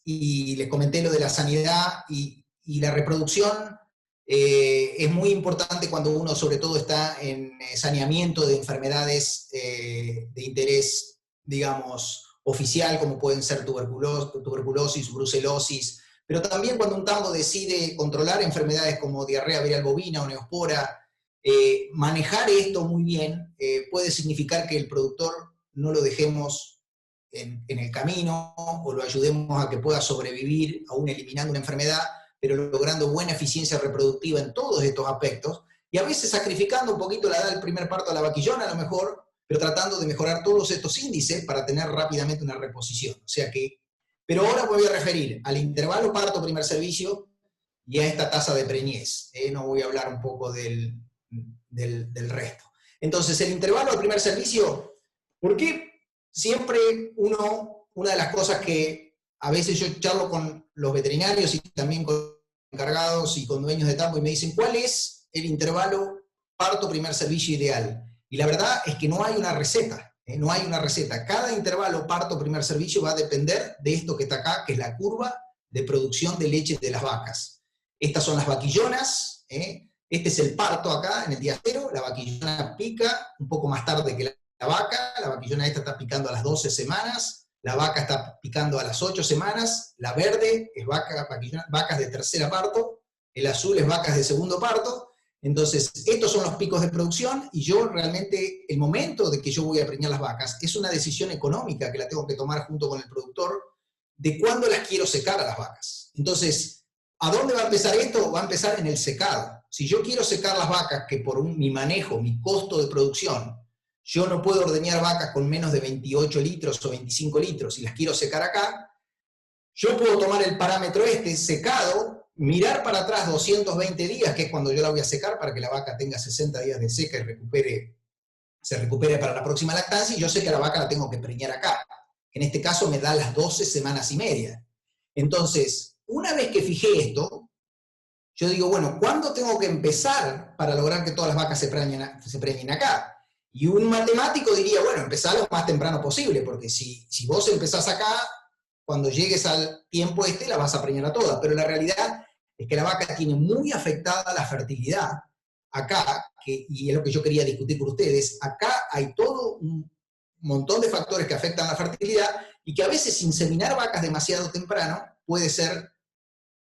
Speaker 4: y les comenté lo de la sanidad y la reproducción. Es muy importante cuando uno sobre todo está en saneamiento de enfermedades de interés, digamos, oficial, como pueden ser tuberculosis, brucelosis, pero también cuando un tambo decide controlar enfermedades como diarrea viral bovina o neospora, manejar esto muy bien puede significar que el productor no lo dejemos en el camino o lo ayudemos a que pueda sobrevivir, aún eliminando una enfermedad, pero logrando buena eficiencia reproductiva en todos estos aspectos, y a veces sacrificando un poquito la edad del primer parto a la vaquillona, a lo mejor, pero tratando de mejorar todos estos índices para tener rápidamente una reposición. O sea que, pero ahora me voy a referir al intervalo parto-primer servicio y a esta tasa de preñez. No voy a hablar un poco del resto. Entonces, el intervalo al primer servicio, ¿por qué siempre una de las cosas que a veces yo charlo con los veterinarios y también con encargados y con dueños de tambo y me dicen, ¿cuál es el intervalo parto-primer servicio ideal? Y la verdad es que no hay una receta, no hay una receta. Cada intervalo parto-primer servicio va a depender de esto que está acá, que es la curva de producción de leche de las vacas. Estas son las vaquillonas, este es el parto acá en el día 0, la vaquillona pica un poco más tarde que la vaca, la vaquillona esta está picando a las 12 semanas, la vaca está picando a las 8 semanas, la verde es vacas de tercera parto, el azul es vacas de segundo parto. Entonces, estos son los picos de producción, y yo realmente, el momento de que yo voy a preñar las vacas, es una decisión económica que la tengo que tomar junto con el productor, de cuándo las quiero secar a las vacas. Entonces, ¿a dónde va a empezar esto? Va a empezar en el secado. Si yo quiero secar las vacas, que por mi manejo, mi costo de producción, yo no puedo ordeñar vacas con menos de 28 litros o 25 litros y las quiero secar acá, yo puedo tomar el parámetro secado, mirar para atrás 220 días, que es cuando yo la voy a secar para que la vaca tenga 60 días de seca y se recupere para la próxima lactancia, y yo sé que la vaca la tengo que preñar acá. En este caso me da las 12 semanas y media. Entonces, una vez que fijé esto, yo digo, bueno, ¿cuándo tengo que empezar para lograr que todas las vacas se preñen acá? Y un matemático diría, bueno, empezar lo más temprano posible, porque si vos empezás acá, cuando llegues al tiempo la vas a preñar a todas. Pero la realidad es que la vaca tiene muy afectada la fertilidad acá, y es lo que yo quería discutir con ustedes. Acá hay todo un montón de factores que afectan la fertilidad y que a veces inseminar vacas demasiado temprano puede ser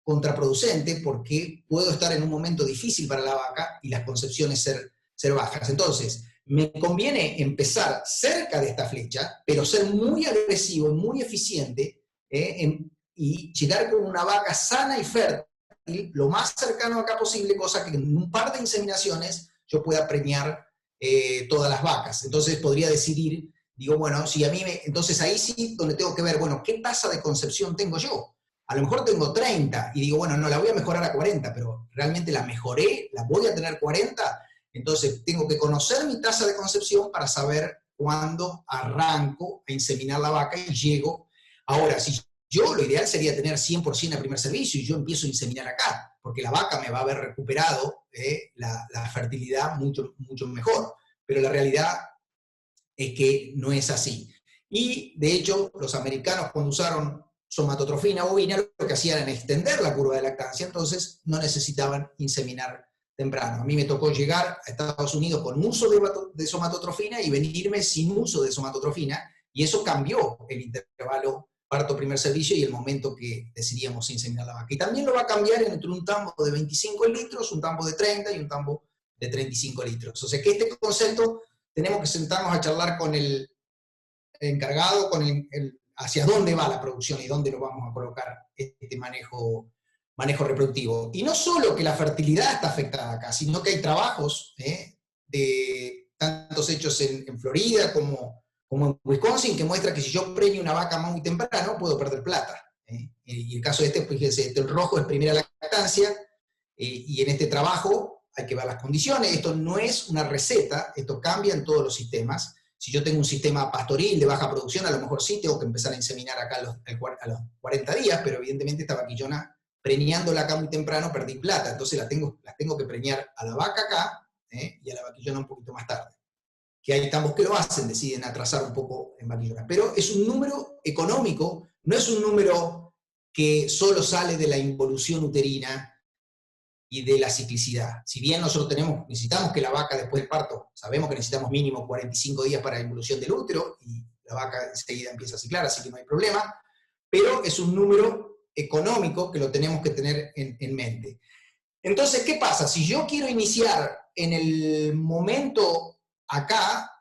Speaker 4: contraproducente, porque puedo estar en un momento difícil para la vaca y las concepciones ser bajas. Entonces, me conviene empezar cerca de esta flecha, pero ser muy agresivo, muy eficiente, y llegar con una vaca sana y fértil lo más cercano acá posible, cosa que en un par de inseminaciones yo pueda preñar todas las vacas. Entonces podría decidir, digo, bueno, si a mí entonces ahí sí donde tengo que ver, bueno, ¿qué tasa de concepción tengo yo? A lo mejor tengo 30 y digo, bueno, no, la voy a mejorar a 40, pero realmente la mejoré, la voy a tener 40, entonces tengo que conocer mi tasa de concepción para saber cuándo arranco a inseminar la vaca y llego. Ahora, si yo, lo ideal sería tener 100% a primer servicio y yo empiezo a inseminar acá, porque la vaca me va a haber recuperado la fertilidad mucho, mucho mejor. Pero la realidad es que no es así. Y, de hecho, los americanos cuando usaron somatotrofina bovina, lo que hacían era extender la curva de lactancia, entonces no necesitaban inseminar temprano. A mí me tocó llegar a Estados Unidos con uso de somatotrofina y venirme sin uso de somatotrofina, y eso cambió el intervalo parto primer servicio y el momento que decidíamos inseminar la vaca. Y también lo va a cambiar entre un tambo de 25 litros, un tambo de 30 y un tambo de 35 litros. O sea que este concepto tenemos que sentarnos a charlar con el encargado, con hacia dónde va la producción y dónde lo vamos a colocar este manejo reproductivo. Y no solo que la fertilidad está afectada acá, sino que hay trabajos de tantos hechos en Florida como en Wisconsin, que muestra que si yo preño una vaca muy temprano, puedo perder plata. Y el caso de fíjense, el rojo es primera lactancia, y en este trabajo hay que ver las condiciones. Esto no es una receta, esto cambia en todos los sistemas. Si yo tengo un sistema pastoril de baja producción, a lo mejor sí tengo que empezar a inseminar acá a los 40 días, pero evidentemente esta vaquillona, preñándola acá muy temprano, perdí plata, entonces las tengo que preñar a la vaca acá, y a la vaquillona un poquito más tarde. Que hay tambos que lo hacen, deciden atrasar un poco en vaquillonas. Pero es un número económico, no es un número que solo sale de la involución uterina y de la ciclicidad. Si bien nosotros necesitamos que la vaca después del parto, sabemos que necesitamos mínimo 45 días para la involución del útero, y la vaca enseguida empieza a ciclar, así que no hay problema, pero es un número económico que lo tenemos que tener en mente. Entonces, ¿qué pasa? Si yo quiero iniciar en el momento acá,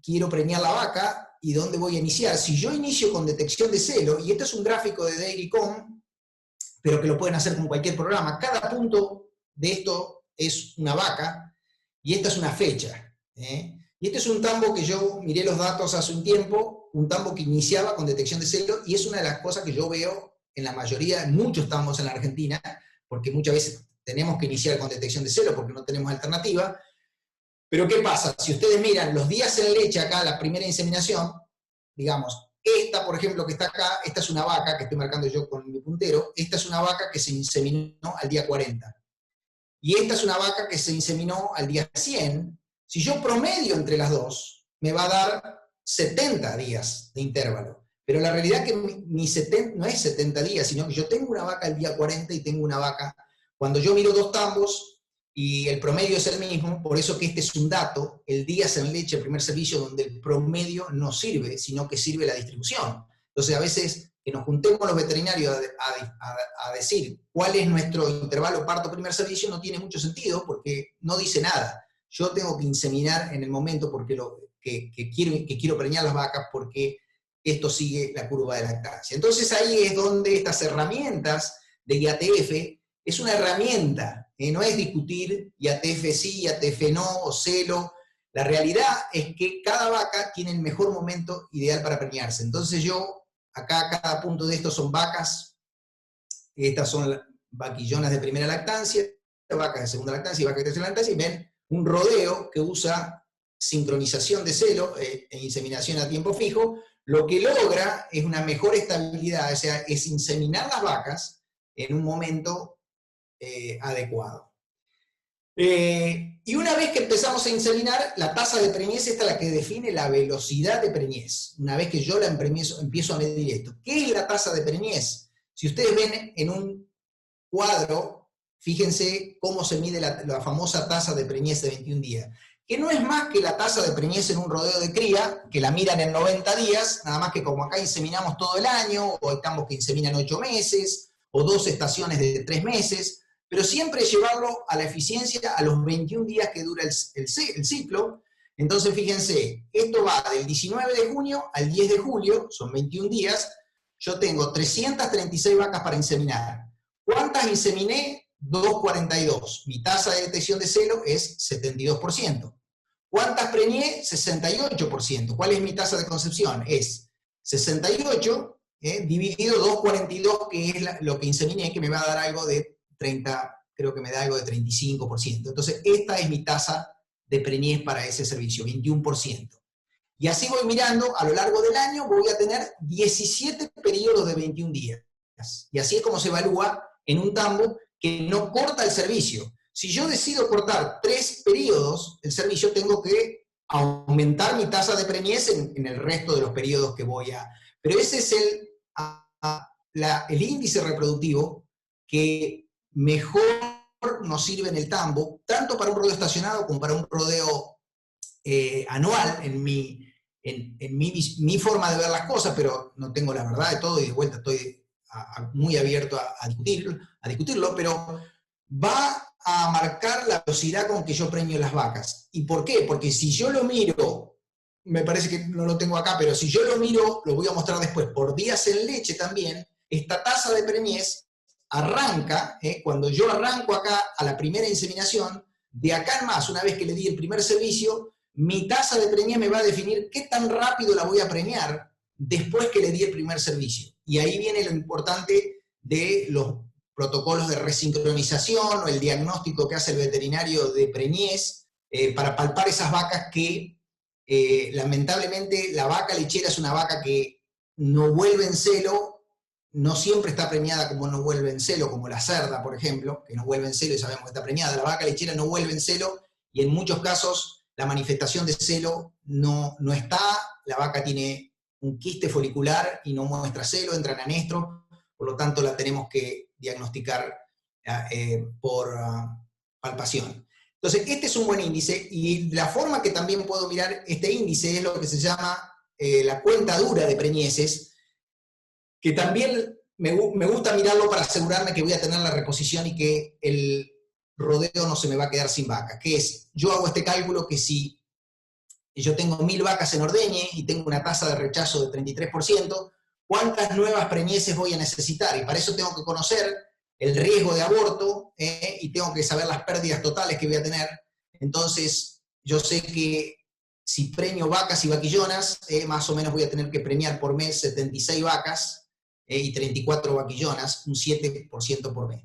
Speaker 4: quiero preñar la vaca, ¿y dónde voy a iniciar? Si yo inicio con detección de celo, y este es un gráfico de Dairycom, pero que lo pueden hacer con cualquier programa, cada punto de esto es una vaca, y esta es una fecha. Y este es un tambo que yo miré los datos hace un tiempo, un tambo que iniciaba con detección de celo, y es una de las cosas que yo veo en la mayoría, en muchos tambos en la Argentina, porque muchas veces tenemos que iniciar con detección de celo porque no tenemos alternativa. Pero ¿qué pasa? Si ustedes miran los días en leche acá, la primera inseminación, digamos, esta, por ejemplo, que está acá, esta es una vaca, que estoy marcando yo con mi puntero, esta es una vaca que se inseminó al día 40. Y esta es una vaca que se inseminó al día 100. Si yo promedio entre las dos, me va a dar 70 días de intervalo. Pero la realidad es que no es 70 días, sino que yo tengo una vaca al día 40 y tengo una vaca, cuando yo miro dos tambos, y el promedio es el mismo, por eso que este es un dato, el días en leche, el primer servicio, donde el promedio no sirve, sino que sirve la distribución. Entonces, a veces que nos juntemos los veterinarios a decir cuál es nuestro intervalo parto primer servicio no tiene mucho sentido, porque no dice nada. Yo tengo que inseminar en el momento porque quiero preñar las vacas, porque esto sigue la curva de lactancia. Entonces ahí es donde estas herramientas de IATF es una herramienta, no es discutir IATF sí, IATF no, o celo. La realidad es que cada vaca tiene el mejor momento ideal para preñarse. Entonces yo, acá cada punto de estos son vacas, estas son vaquillonas de primera lactancia, vacas de segunda lactancia y vacas de tercera lactancia, y ven un rodeo que usa sincronización de celo e inseminación a tiempo fijo. Lo que logra es una mejor estabilidad, o sea, es inseminar las vacas en un momento adecuado. Y una vez que empezamos a inseminar, la tasa de preñez es la que define la velocidad de preñez. Una vez que yo la empiezo a medir esto. ¿Qué es la tasa de preñez? Si ustedes ven en un cuadro, fíjense cómo se mide la famosa tasa de preñez de 21 días, que no es más que la tasa de preñez en un rodeo de cría, que la miran en 90 días, nada más que como acá inseminamos todo el año, o estamos que inseminan 8 meses, o 2 estaciones de 3 meses, pero siempre llevarlo a la eficiencia a los 21 días que dura el ciclo. Entonces, fíjense, esto va del 19 de junio al 10 de julio, son 21 días, yo tengo 336 vacas para inseminar. ¿Cuántas inseminé? 242. Mi tasa de detección de celo es 72%. ¿Cuántas preñé? 68%. ¿Cuál es mi tasa de concepción? Es 68 dividido 242, que es lo que inseminé, que me va a dar algo de 30, creo que me da algo de 35%. Entonces, esta es mi tasa de preñez para ese servicio, 21%. Y así voy mirando, a lo largo del año voy a tener 17 periodos de 21 días. Y así es como se evalúa en un tambo que no corta el servicio. Si yo decido cortar 3 periodos, el servicio, tengo que aumentar mi tasa de preñez en el resto de los periodos que voy a... Pero ese es el índice reproductivo que mejor nos sirve en el tambo, tanto para un rodeo estacionado como para un rodeo anual. En mi en mi forma de ver las cosas, pero no tengo la verdad de todo y de vuelta estoy muy abierto a discutirlo, pero va a marcar la velocidad con que yo premio las vacas. ¿Y por qué? Porque si yo lo miro, me parece que no lo tengo acá, pero si yo lo miro, lo voy a mostrar después, por días en leche también, esta tasa de preñez arranca, cuando yo arranco acá a la primera inseminación, de acá en más, una vez que le di el primer servicio, mi tasa de preñez me va a definir qué tan rápido la voy a preñar después que le di el primer servicio. Y ahí viene lo importante de los protocolos de resincronización o el diagnóstico que hace el veterinario de preñez para palpar esas vacas que lamentablemente la vaca lechera es una vaca que no vuelve en celo, no siempre está preñada como no vuelve en celo, como la cerda, por ejemplo, que no vuelve en celo y sabemos que está preñada. La vaca lechera no vuelve en celo y en muchos casos la manifestación de celo no está, la vaca tiene un quiste folicular y no muestra celo, entra en anestro, por lo tanto la tenemos que diagnosticar por palpación. Entonces, este es un buen índice, y la forma que también puedo mirar este índice es lo que se llama la cuenta dura de preñeces, que también me gusta mirarlo para asegurarme que voy a tener la reposición y que el rodeo no se me va a quedar sin vaca, que es, yo hago este cálculo que si yo tengo 1000 vacas en ordeñe y tengo una tasa de rechazo de 33%, ¿cuántas nuevas preñeces voy a necesitar? Y para eso tengo que conocer el riesgo de aborto y tengo que saber las pérdidas totales que voy a tener. Entonces, yo sé que si preño vacas y vaquillonas, más o menos voy a tener que preñar por mes 76 vacas y 34 vaquillonas, un 7% por mes.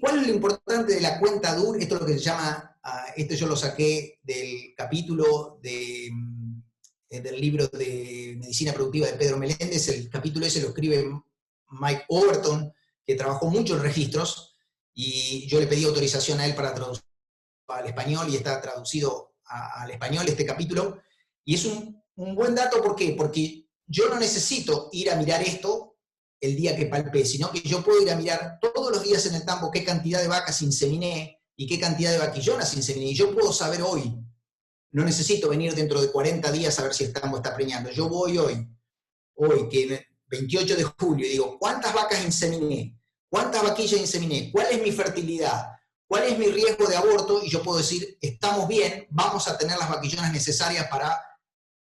Speaker 4: ¿Cuál es lo importante de la cuenta DUR? Esto es lo que se llama, esto yo lo saqué del capítulo del libro de Medicina Productiva de Pedro Meléndez. El capítulo ese lo escribe Mike Overton, que trabajó mucho en registros, y yo le pedí autorización a él para traducir al español, y está traducido al español este capítulo, y es un buen dato. ¿Por qué? Porque yo no necesito ir a mirar esto el día que palpé, sino que yo puedo ir a mirar todos los días en el tambo qué cantidad de vacas inseminé y qué cantidad de vaquillonas inseminé, y yo puedo saber hoy. No necesito venir dentro de 40 días a ver si el tambo está preñando. Yo voy hoy, que 28 de julio, y digo, ¿cuántas vacas inseminé? ¿Cuántas vaquillas inseminé? ¿Cuál es mi fertilidad? ¿Cuál es mi riesgo de aborto? Y yo puedo decir, estamos bien, vamos a tener las vaquillonas necesarias para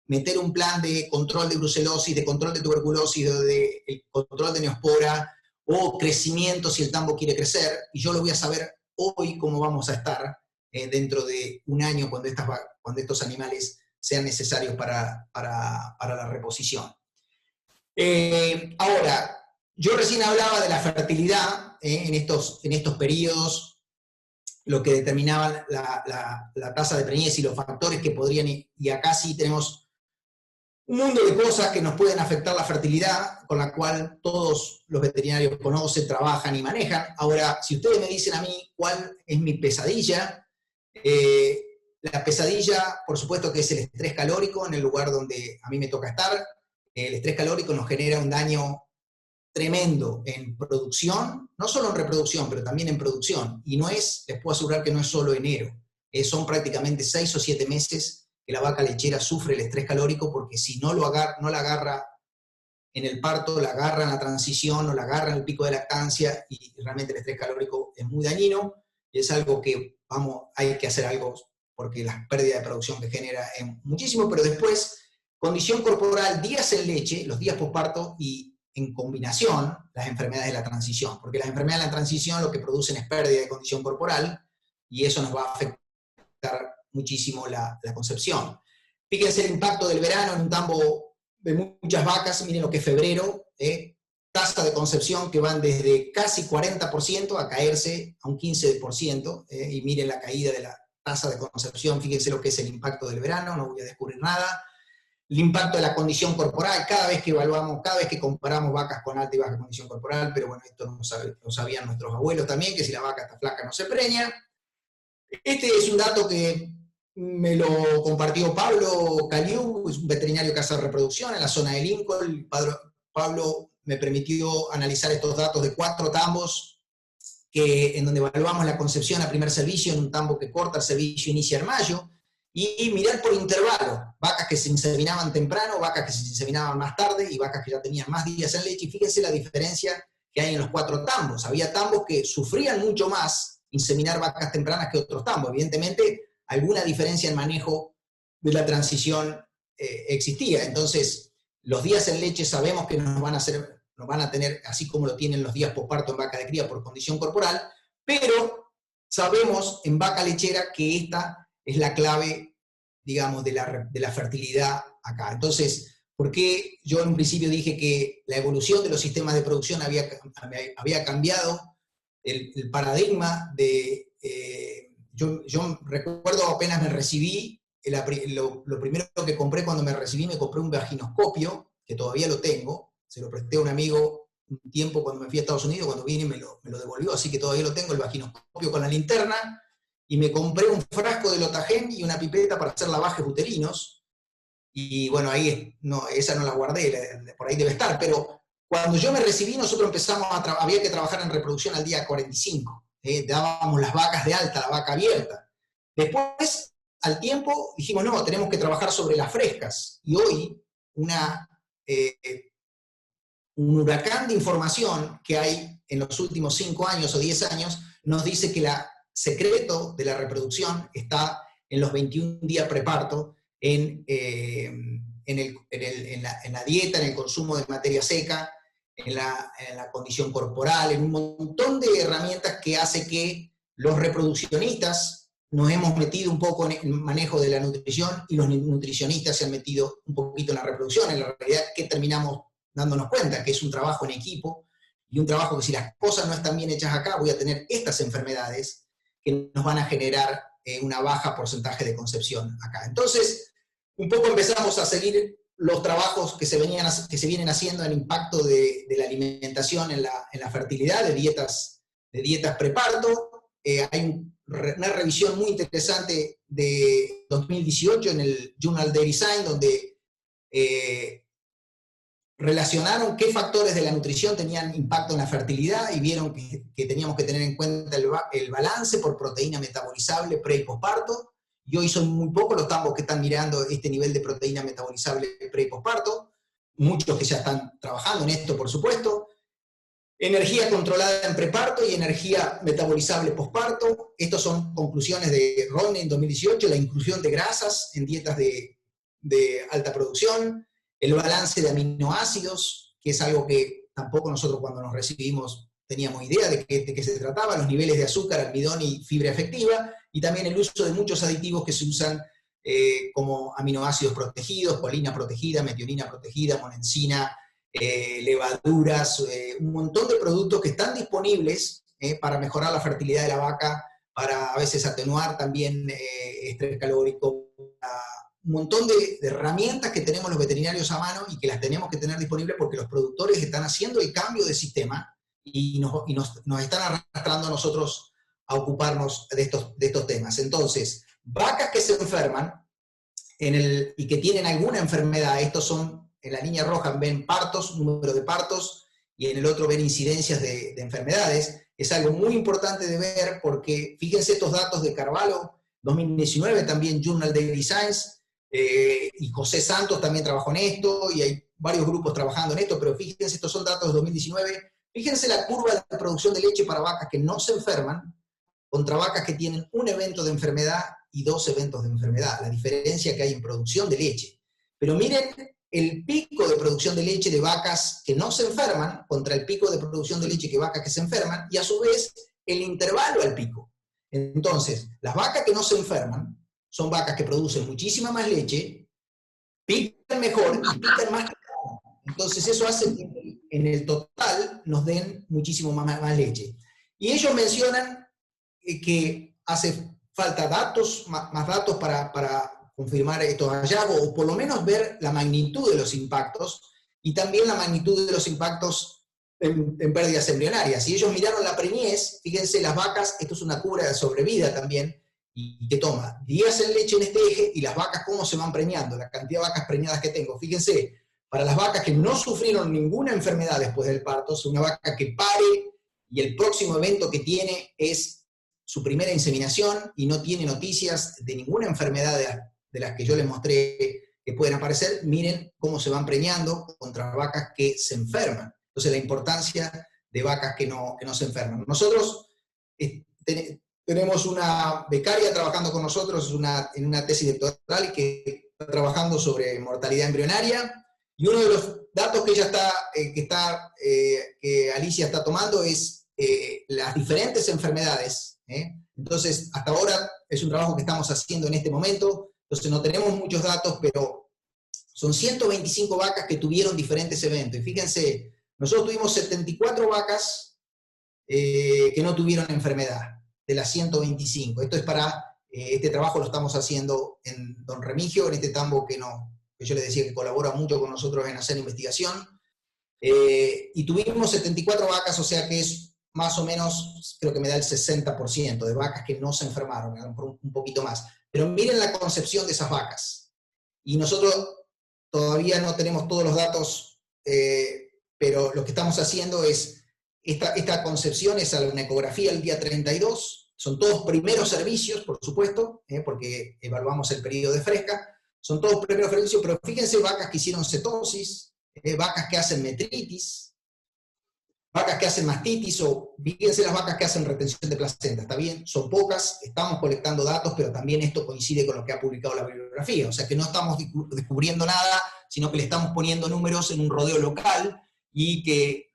Speaker 4: meter un plan de control de brucelosis, de control de tuberculosis, de control de neospora, o crecimiento si el tambo quiere crecer, y yo lo voy a saber hoy cómo vamos a estar dentro de un año cuando estos animales sean necesarios para la reposición. Ahora, yo recién hablaba de la fertilidad en estos periodos, lo que determinaba la tasa de preñez y los factores que podrían, y acá sí tenemos un mundo de cosas que nos pueden afectar la fertilidad, con la cual todos los veterinarios conocen, trabajan y manejan. Ahora, si ustedes me dicen a mí cuál es mi pesadilla, la pesadilla, por supuesto que es el estrés calórico en el lugar donde a mí me toca estar. El estrés calórico nos genera un daño tremendo en producción, no solo en reproducción, pero también en producción. Y les puedo asegurar que no es solo enero, son prácticamente 6 o 7 meses que la vaca lechera sufre el estrés calórico, porque si no la agarra en el parto, la agarra en la transición o la agarra en el pico de lactancia, y realmente el estrés calórico es muy dañino, y es algo que hay que hacer algo, porque la pérdida de producción que genera es muchísimo. Pero después, condición corporal, días en leche, los días posparto, y en combinación las enfermedades de la transición, porque las enfermedades de la transición lo que producen es pérdida de condición corporal, y eso nos va a afectar muchísimo la concepción. Fíjense el impacto del verano en un tambo de muchas vacas. Miren lo que es febrero, tasa de concepción que van desde casi 40% a caerse a un 15%, y miren la caída de la tasa de concepción. Fíjense lo que es el impacto del verano, no voy a descubrir nada. El impacto de la condición corporal, cada vez que evaluamos, cada vez que comparamos vacas con alta y baja condición corporal, pero bueno, esto lo sabían nuestros abuelos también, que si la vaca está flaca no se preña. Este es un dato que me lo compartió Pablo Caliú, es un veterinario que hace reproducción en la zona de Lincoln. Pablo me permitió analizar estos datos de 4 tambos en donde evaluamos la concepción a primer servicio en un tambo que corta el servicio, inicia en mayo, y mirar por intervalo, vacas que se inseminaban temprano, vacas que se inseminaban más tarde y vacas que ya tenían más días en leche, y fíjense la diferencia que hay en los 4 tambos. Había tambos que sufrían mucho más inseminar vacas tempranas que otros tambos. Evidentemente, alguna diferencia en manejo de la transición existía. Entonces, los días en leche sabemos que nos van a tener, así como lo tienen los días posparto en vaca de cría por condición corporal, pero sabemos en vaca lechera que esta es la clave, digamos, de la fertilidad acá. Entonces, ¿por qué yo en un principio dije que la evolución de los sistemas de producción había cambiado el paradigma de... yo recuerdo apenas me recibí, lo primero que compré cuando me recibí, me compré un vaginoscopio, que todavía lo tengo, se lo presté a un amigo un tiempo cuando me fui a Estados Unidos, cuando vine me lo devolvió, así que todavía lo tengo, el vaginoscopio con la linterna, y me compré un frasco de Lotagen y una pipeta para hacer lavajes uterinos, y bueno, ahí esa no la guardé, por ahí debe estar, pero cuando yo me recibí, nosotros empezamos había que trabajar en reproducción al día 45, dábamos las vacas de alta, la vaca abierta. Después, al tiempo, dijimos, no, tenemos que trabajar sobre las frescas, y hoy un huracán de información que hay en los últimos 5 años o 10 años nos dice que el secreto de la reproducción está en los 21 días preparto, en la dieta, en el consumo de materia seca, en la condición corporal, en un montón de herramientas que hace que los reproduccionistas nos hemos metido un poco en el manejo de la nutrición y los nutricionistas se han metido un poquito en la reproducción. En la realidad, ¿qué terminamos dándonos cuenta? Que es un trabajo en equipo y un trabajo que si las cosas no están bien hechas acá, voy a tener estas enfermedades que nos van a generar una baja porcentaje de concepción acá. Entonces, un poco empezamos a seguir los trabajos que se vienen haciendo en impacto de la alimentación en la fertilidad, de dietas preparto. Hay una revisión muy interesante de 2018 en el Journal Dairy Science, donde relacionaron qué factores de la nutrición tenían impacto en la fertilidad y vieron que teníamos que tener en cuenta el balance por proteína metabolizable pre y posparto. Y hoy son muy pocos los tambos que están mirando este nivel de proteína metabolizable pre y posparto, muchos que ya están trabajando en esto, por supuesto. Energía controlada en preparto y energía metabolizable posparto. Estas son conclusiones de Rodney en 2018, la inclusión de grasas en dietas de alta producción, el balance de aminoácidos, que es algo que tampoco nosotros cuando nos recibimos teníamos idea de qué se trataba, los niveles de azúcar, almidón y fibra efectiva, y también el uso de muchos aditivos que se usan como aminoácidos protegidos, colina protegida, metionina protegida, monensina, levaduras, un montón de productos que están disponibles para mejorar la fertilidad de la vaca, para a veces atenuar también estrés calórico, un montón de herramientas que tenemos los veterinarios a mano y que las tenemos que tener disponibles porque los productores están haciendo el cambio de sistema y nos están arrastrando a nosotros a ocuparnos de estos temas. Entonces, vacas que se enferman y que tienen alguna enfermedad, estos son, en la línea roja ven partos, número de partos, y en el otro ven incidencias de enfermedades. Es algo muy importante de ver porque, fíjense estos datos de Carvalho, 2019, también Journal Dairy Science, y José Santos también trabajó en esto, y hay varios grupos trabajando en esto, pero fíjense, estos son datos de 2019, fíjense la curva de producción de leche para vacas que no se enferman, contra vacas que tienen un evento de enfermedad y 2 eventos de enfermedad, la diferencia que hay en producción de leche. Pero miren el pico de producción de leche de vacas que no se enferman contra el pico de producción de leche de vacas que se enferman, y a su vez el intervalo al pico. Entonces, las vacas que no se enferman son vacas que producen muchísima más leche, pican mejor y pican más. Entonces eso hace que en el total nos den muchísimo más leche. Y ellos mencionan que hace falta más datos para confirmar estos hallazgos, o por lo menos ver la magnitud de los impactos, y también la magnitud de los impactos en pérdidas embrionarias. Si ellos miraron la preñez, fíjense, las vacas, esto es una curva de sobrevida también, y que toma días en leche en este eje, y las vacas cómo se van preñando, la cantidad de vacas preñadas que tengo. Fíjense, para las vacas que no sufrieron ninguna enfermedad después del parto, es una vaca que pare, y el próximo evento que tiene es su primera inseminación y no tiene noticias de ninguna enfermedad de las que yo les mostré que pueden aparecer, miren cómo se van preñando contra vacas que se enferman. Entonces la importancia de vacas que no se enferman. Nosotros tenemos una becaria trabajando con nosotros en una tesis doctoral que está trabajando sobre mortalidad embrionaria, y uno de los datos que ella que Alicia está tomando es las diferentes enfermedades. Entonces, hasta ahora es un trabajo que estamos haciendo en este momento, entonces no tenemos muchos datos, pero son 125 vacas que tuvieron diferentes eventos. Y fíjense, nosotros tuvimos 74 vacas que no tuvieron enfermedad, de las 125. Esto es para, este trabajo lo estamos haciendo en Don Remigio, en este tambo que yo les decía que colabora mucho con nosotros en hacer investigación. Y tuvimos 74 vacas, o sea que es más o menos, creo que me da el 60% de vacas que no se enfermaron, a lo mejor un poquito más. Pero miren la concepción de esas vacas. Y nosotros todavía no tenemos todos los datos, pero lo que estamos haciendo es, esta concepción es a una ecografía el día 32, son todos primeros servicios, por supuesto, porque evaluamos el periodo de fresca, son todos primeros servicios, pero fíjense vacas que hicieron cetosis, vacas que hacen metritis, vacas que hacen mastitis, o fíjense las vacas que hacen retención de placenta, ¿está bien? Son pocas, estamos colectando datos, pero también esto coincide con lo que ha publicado la bibliografía, o sea que no estamos descubriendo nada, sino que le estamos poniendo números en un rodeo local, y que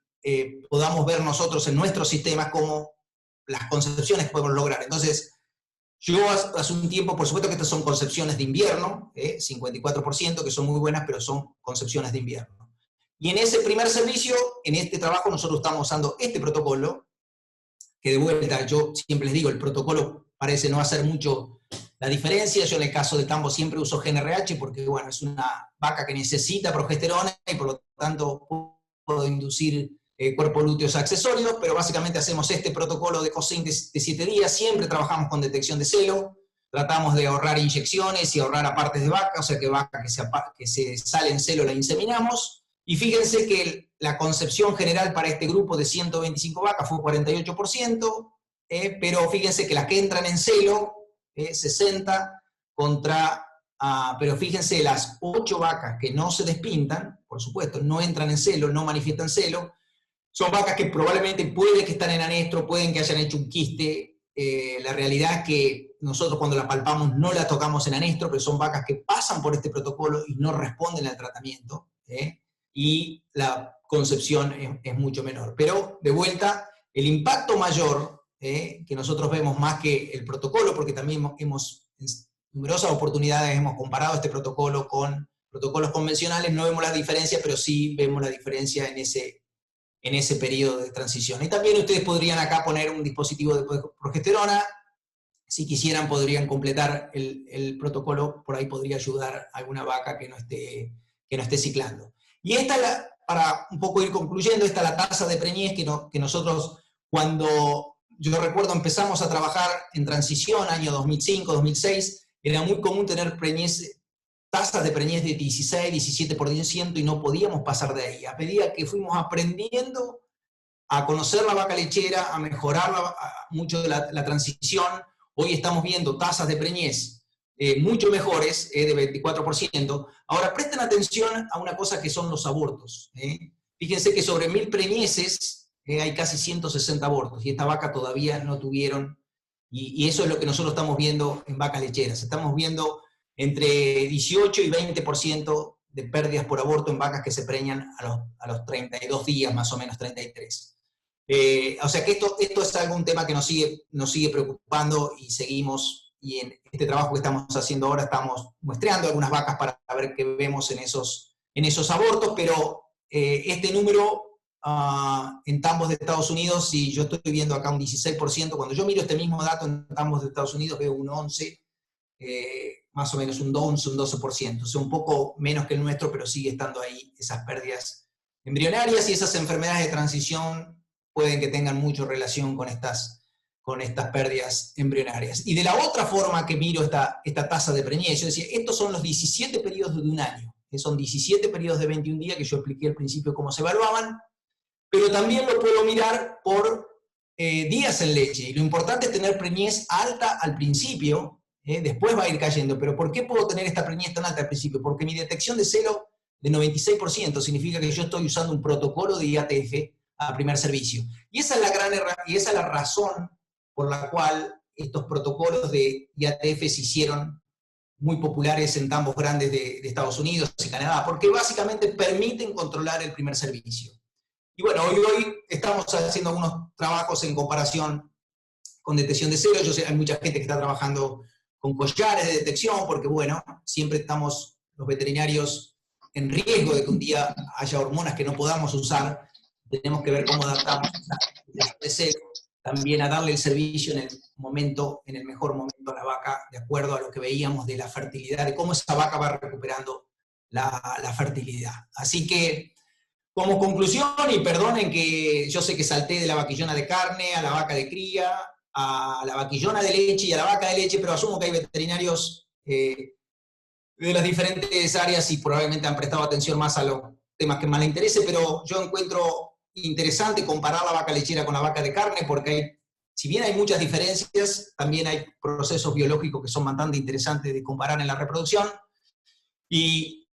Speaker 4: podamos ver nosotros en nuestros sistemas cómo las concepciones que podemos lograr. Entonces, yo hace un tiempo, por supuesto que estas son concepciones de invierno, 54%, que son muy buenas, pero son concepciones de invierno. Y en ese primer servicio, en este trabajo, nosotros estamos usando este protocolo, que de vuelta, yo siempre les digo, el protocolo parece no hacer mucho la diferencia. Yo en el caso de tambo siempre uso GnRH, porque bueno, es una vaca que necesita progesterona, y por lo tanto puedo inducir cuerpo lúteos accesorios, pero básicamente hacemos este protocolo de COSIN de 7 días, siempre trabajamos con detección de celo, tratamos de ahorrar inyecciones y ahorrar a partes de vaca, o sea que vaca que se sale en celo la inseminamos, y fíjense que la concepción general para este grupo de 125 vacas fue 48%, pero fíjense que las que entran en celo, 60 contra, pero fíjense las 8 vacas que no se despintan, por supuesto, no entran en celo, no manifiestan celo, son vacas que probablemente pueden que están en anestro, pueden que hayan hecho un quiste. La realidad es que nosotros cuando las palpamos no las tocamos en anestro, pero son vacas que pasan por este protocolo y no responden al tratamiento, y la concepción es mucho menor. Pero, de vuelta, el impacto mayor que nosotros vemos más que el protocolo, porque también en numerosas oportunidades hemos comparado este protocolo con protocolos convencionales, no vemos la diferencia, pero sí vemos la diferencia en ese periodo de transición. Y también ustedes podrían acá poner un dispositivo de progesterona, si quisieran podrían completar el protocolo, por ahí podría ayudar a alguna vaca que no esté ciclando. Y esta, para un poco ir concluyendo, esta es la tasa de preñez que nosotros, cuando yo recuerdo empezamos a trabajar en transición, año 2005, 2006, era muy común tener tasas de preñez de 16, 17%, y no podíamos pasar de ahí. A medida que fuimos aprendiendo a conocer la vaca lechera, a mejorar mucho de la transición, hoy estamos viendo tasas de preñez mucho mejores, de 24%. Ahora, presten atención a una cosa que son los abortos. Fíjense que sobre 1000 preñeces hay casi 160 abortos, y esta vaca todavía no tuvieron, y eso es lo que nosotros estamos viendo en vacas lecheras. Estamos viendo entre 18 y 20% de pérdidas por aborto en vacas que se preñan a los 32 días, más o menos 33. O sea que esto es algún tema que nos sigue preocupando, y seguimos, y en este trabajo que estamos haciendo ahora estamos muestreando algunas vacas para ver qué vemos en esos abortos, pero este número en tambos de Estados Unidos, si yo estoy viendo acá un 16%, cuando yo miro este mismo dato en tambos de Estados Unidos veo un 11%, más o menos un 12%, o sea, un poco menos que el nuestro, pero sigue estando ahí esas pérdidas embrionarias, y esas enfermedades de transición pueden que tengan mucha relación con estas pérdidas embrionarias. Y de la otra forma que miro esta tasa de preñez, yo decía, estos son los 17 periodos de un año, que son 17 periodos de 21 días, que yo expliqué al principio cómo se evaluaban, pero también lo puedo mirar por días en leche, y lo importante es tener preñez alta al principio, después va a ir cayendo. Pero ¿por qué puedo tener esta preñez tan alta al principio? Porque mi detección de celo de 96% significa que yo estoy usando un protocolo de IATF a primer servicio. Y esa es la razón por la cual estos protocolos de IATF se hicieron muy populares en tambos grandes de Estados Unidos y Canadá, porque básicamente permiten controlar el primer servicio. Y bueno, hoy estamos haciendo algunos trabajos en comparación con detección de celo. Yo sé, hay mucha gente que está trabajando con collares de detección, porque bueno, siempre estamos los veterinarios en riesgo de que un día haya hormonas que no podamos usar. Tenemos que ver cómo adaptamos la detección de celo también a darle el servicio en el mejor momento a la vaca, de acuerdo a lo que veíamos de la fertilidad, de cómo esa vaca va recuperando la fertilidad. Así que, como conclusión, y perdonen que yo sé que salté de la vaquillona de carne a la vaca de cría, a la vaquillona de leche y a la vaca de leche, pero asumo que hay veterinarios de las diferentes áreas y probablemente han prestado atención más a los temas que más les interese, pero yo encuentro interesante comparar la vaca lechera con la vaca de carne, porque si bien hay muchas diferencias, también hay procesos biológicos que son bastante interesantes de comparar en la reproducción. Y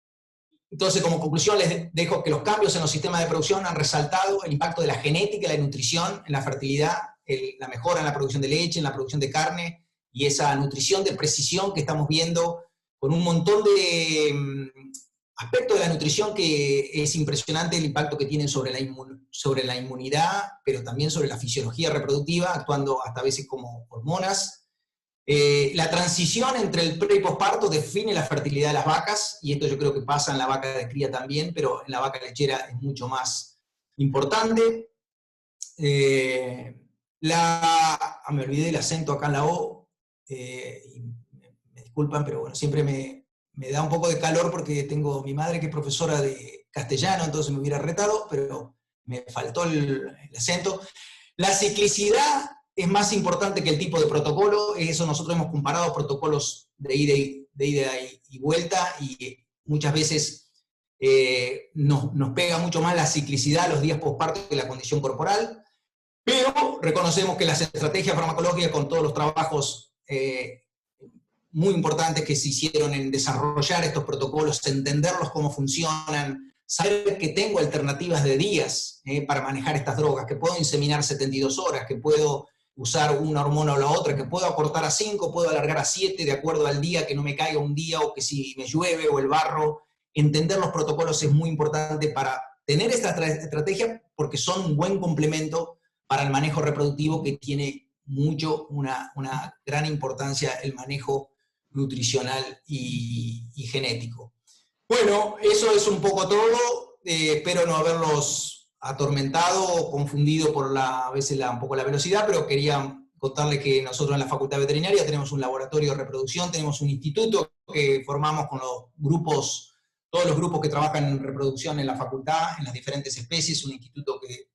Speaker 4: entonces, como conclusión, les dejo que los cambios en los sistemas de producción han resaltado el impacto de la genética y la nutrición en la fertilidad, la mejora en la producción de leche, en la producción de carne, y esa nutrición de precisión que estamos viendo con un montón de aspectos de la nutrición que es impresionante el impacto que tienen sobre la inmunidad, pero también sobre la fisiología reproductiva, actuando hasta a veces como hormonas. La transición entre el pre y posparto define la fertilidad de las vacas, y esto yo creo que pasa en la vaca de cría también, pero en la vaca lechera es mucho más importante. Me olvidé el acento acá en la O, y me disculpan, pero bueno, siempre me da un poco de calor porque tengo mi madre que es profesora de castellano, entonces me hubiera retado, pero me faltó el acento. La ciclicidad es más importante que el tipo de protocolo. Eso nosotros hemos comparado protocolos de ida y vuelta, y muchas veces nos pega mucho más la ciclicidad los días posparto que la condición corporal, pero reconocemos que las estrategias farmacológicas, con todos los trabajos muy importantes que se hicieron en desarrollar estos protocolos, entenderlos cómo funcionan, saber que tengo alternativas de días para manejar estas drogas, que puedo inseminar 72 horas, que puedo usar una hormona o la otra, que puedo acortar a 5, puedo alargar a 7, de acuerdo al día, que no me caiga un día, o que si me llueve o el barro. Entender los protocolos es muy importante para tener esta estrategia, porque son un buen complemento para el manejo reproductivo, que tiene una gran importancia el manejo nutricional y genético. Bueno, eso es un poco todo. Espero no haberlos atormentado o confundido por a veces un poco la velocidad, pero quería contarles que nosotros en la Facultad Veterinaria tenemos un laboratorio de reproducción, tenemos un instituto que formamos con todos los grupos que trabajan en reproducción en la facultad, en las diferentes especies, un instituto que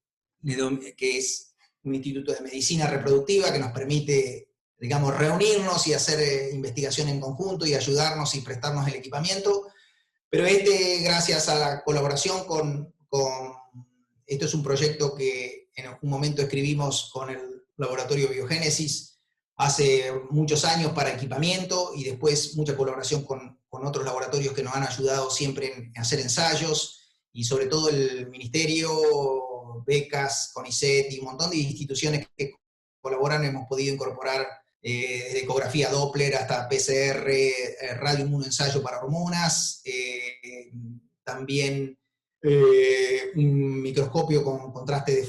Speaker 4: es un instituto de medicina reproductiva que nos permite, digamos, reunirnos y hacer investigación en conjunto y ayudarnos y prestarnos el equipamiento. Pero gracias a la colaboración esto es un proyecto que en algún momento escribimos con el Laboratorio Biogénesis hace muchos años para equipamiento, y después mucha colaboración con otros laboratorios que nos han ayudado siempre en hacer ensayos, y sobre todo el Ministerio, becas, CONICET y un montón de instituciones que colaboran. Hemos podido incorporar desde ecografía Doppler hasta PCR, radioinmunoensayo para hormonas, también un microscopio con contraste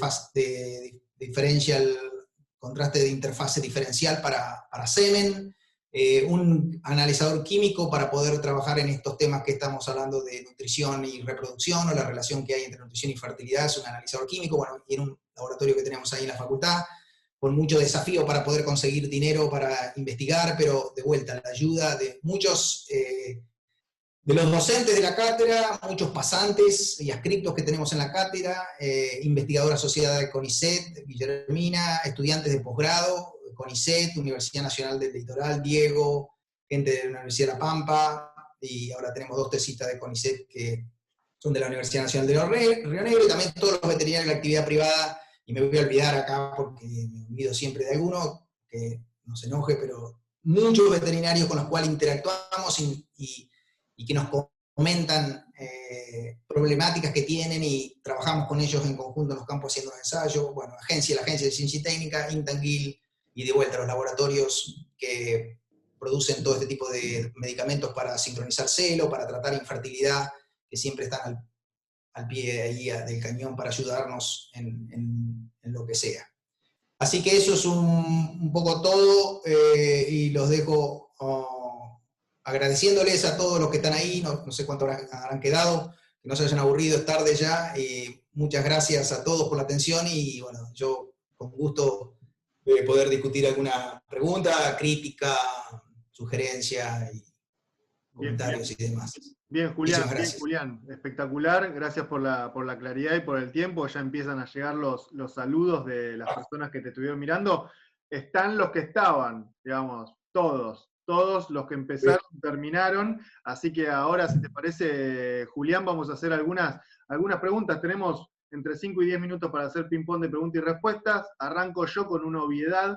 Speaker 4: contraste de interfase diferencial para semen, un analizador químico para poder trabajar en estos temas que estamos hablando de nutrición y reproducción, o la relación que hay entre nutrición y fertilidad. Es un analizador químico, bueno, y en un laboratorio que tenemos ahí en la facultad, con mucho desafío para poder conseguir dinero para investigar, pero de vuelta, la ayuda de muchos de los docentes de la cátedra, muchos pasantes y adscriptos que tenemos en la cátedra, investigadora asociada de CONICET, Guillermina, estudiantes de posgrado, CONICET, Universidad Nacional del Litoral, Diego, gente de la Universidad de La Pampa, y ahora tenemos 2 tesistas de CONICET que son de la Universidad Nacional de Río Negro, y también todos los veterinarios de la actividad privada y me voy a olvidar acá porque me olvido siempre de alguno, que no se enoje, pero muchos veterinarios con los cuales interactuamos y que nos comentan problemáticas que tienen y trabajamos con ellos en conjunto en los campos haciendo un ensayo. Bueno, la agencia de ciencia y técnica, Intanguil, y de vuelta a los laboratorios que producen todo este tipo de medicamentos para sincronizar celo, para tratar infertilidad, que siempre están al pie ahí del cañón para ayudarnos en lo que sea. Así que eso es un poco todo, y los dejo agradeciéndoles a todos los que están ahí, no sé cuánto habrán quedado, que no se hayan aburrido, es tarde ya, muchas gracias a todos por la atención, y bueno, yo con gusto poder discutir alguna pregunta, crítica, sugerencia, y comentarios y demás.
Speaker 2: Bien, Julián, espectacular, gracias por la claridad y por el tiempo, ya empiezan a llegar los saludos de las personas que te estuvieron mirando. Están los que estaban, digamos, todos los que empezaron, terminaron, así que ahora, si te parece, Julián, vamos a hacer algunas preguntas. Tenemos entre 5 y 10 minutos para hacer ping-pong de preguntas y respuestas. Arranco yo con una obviedad.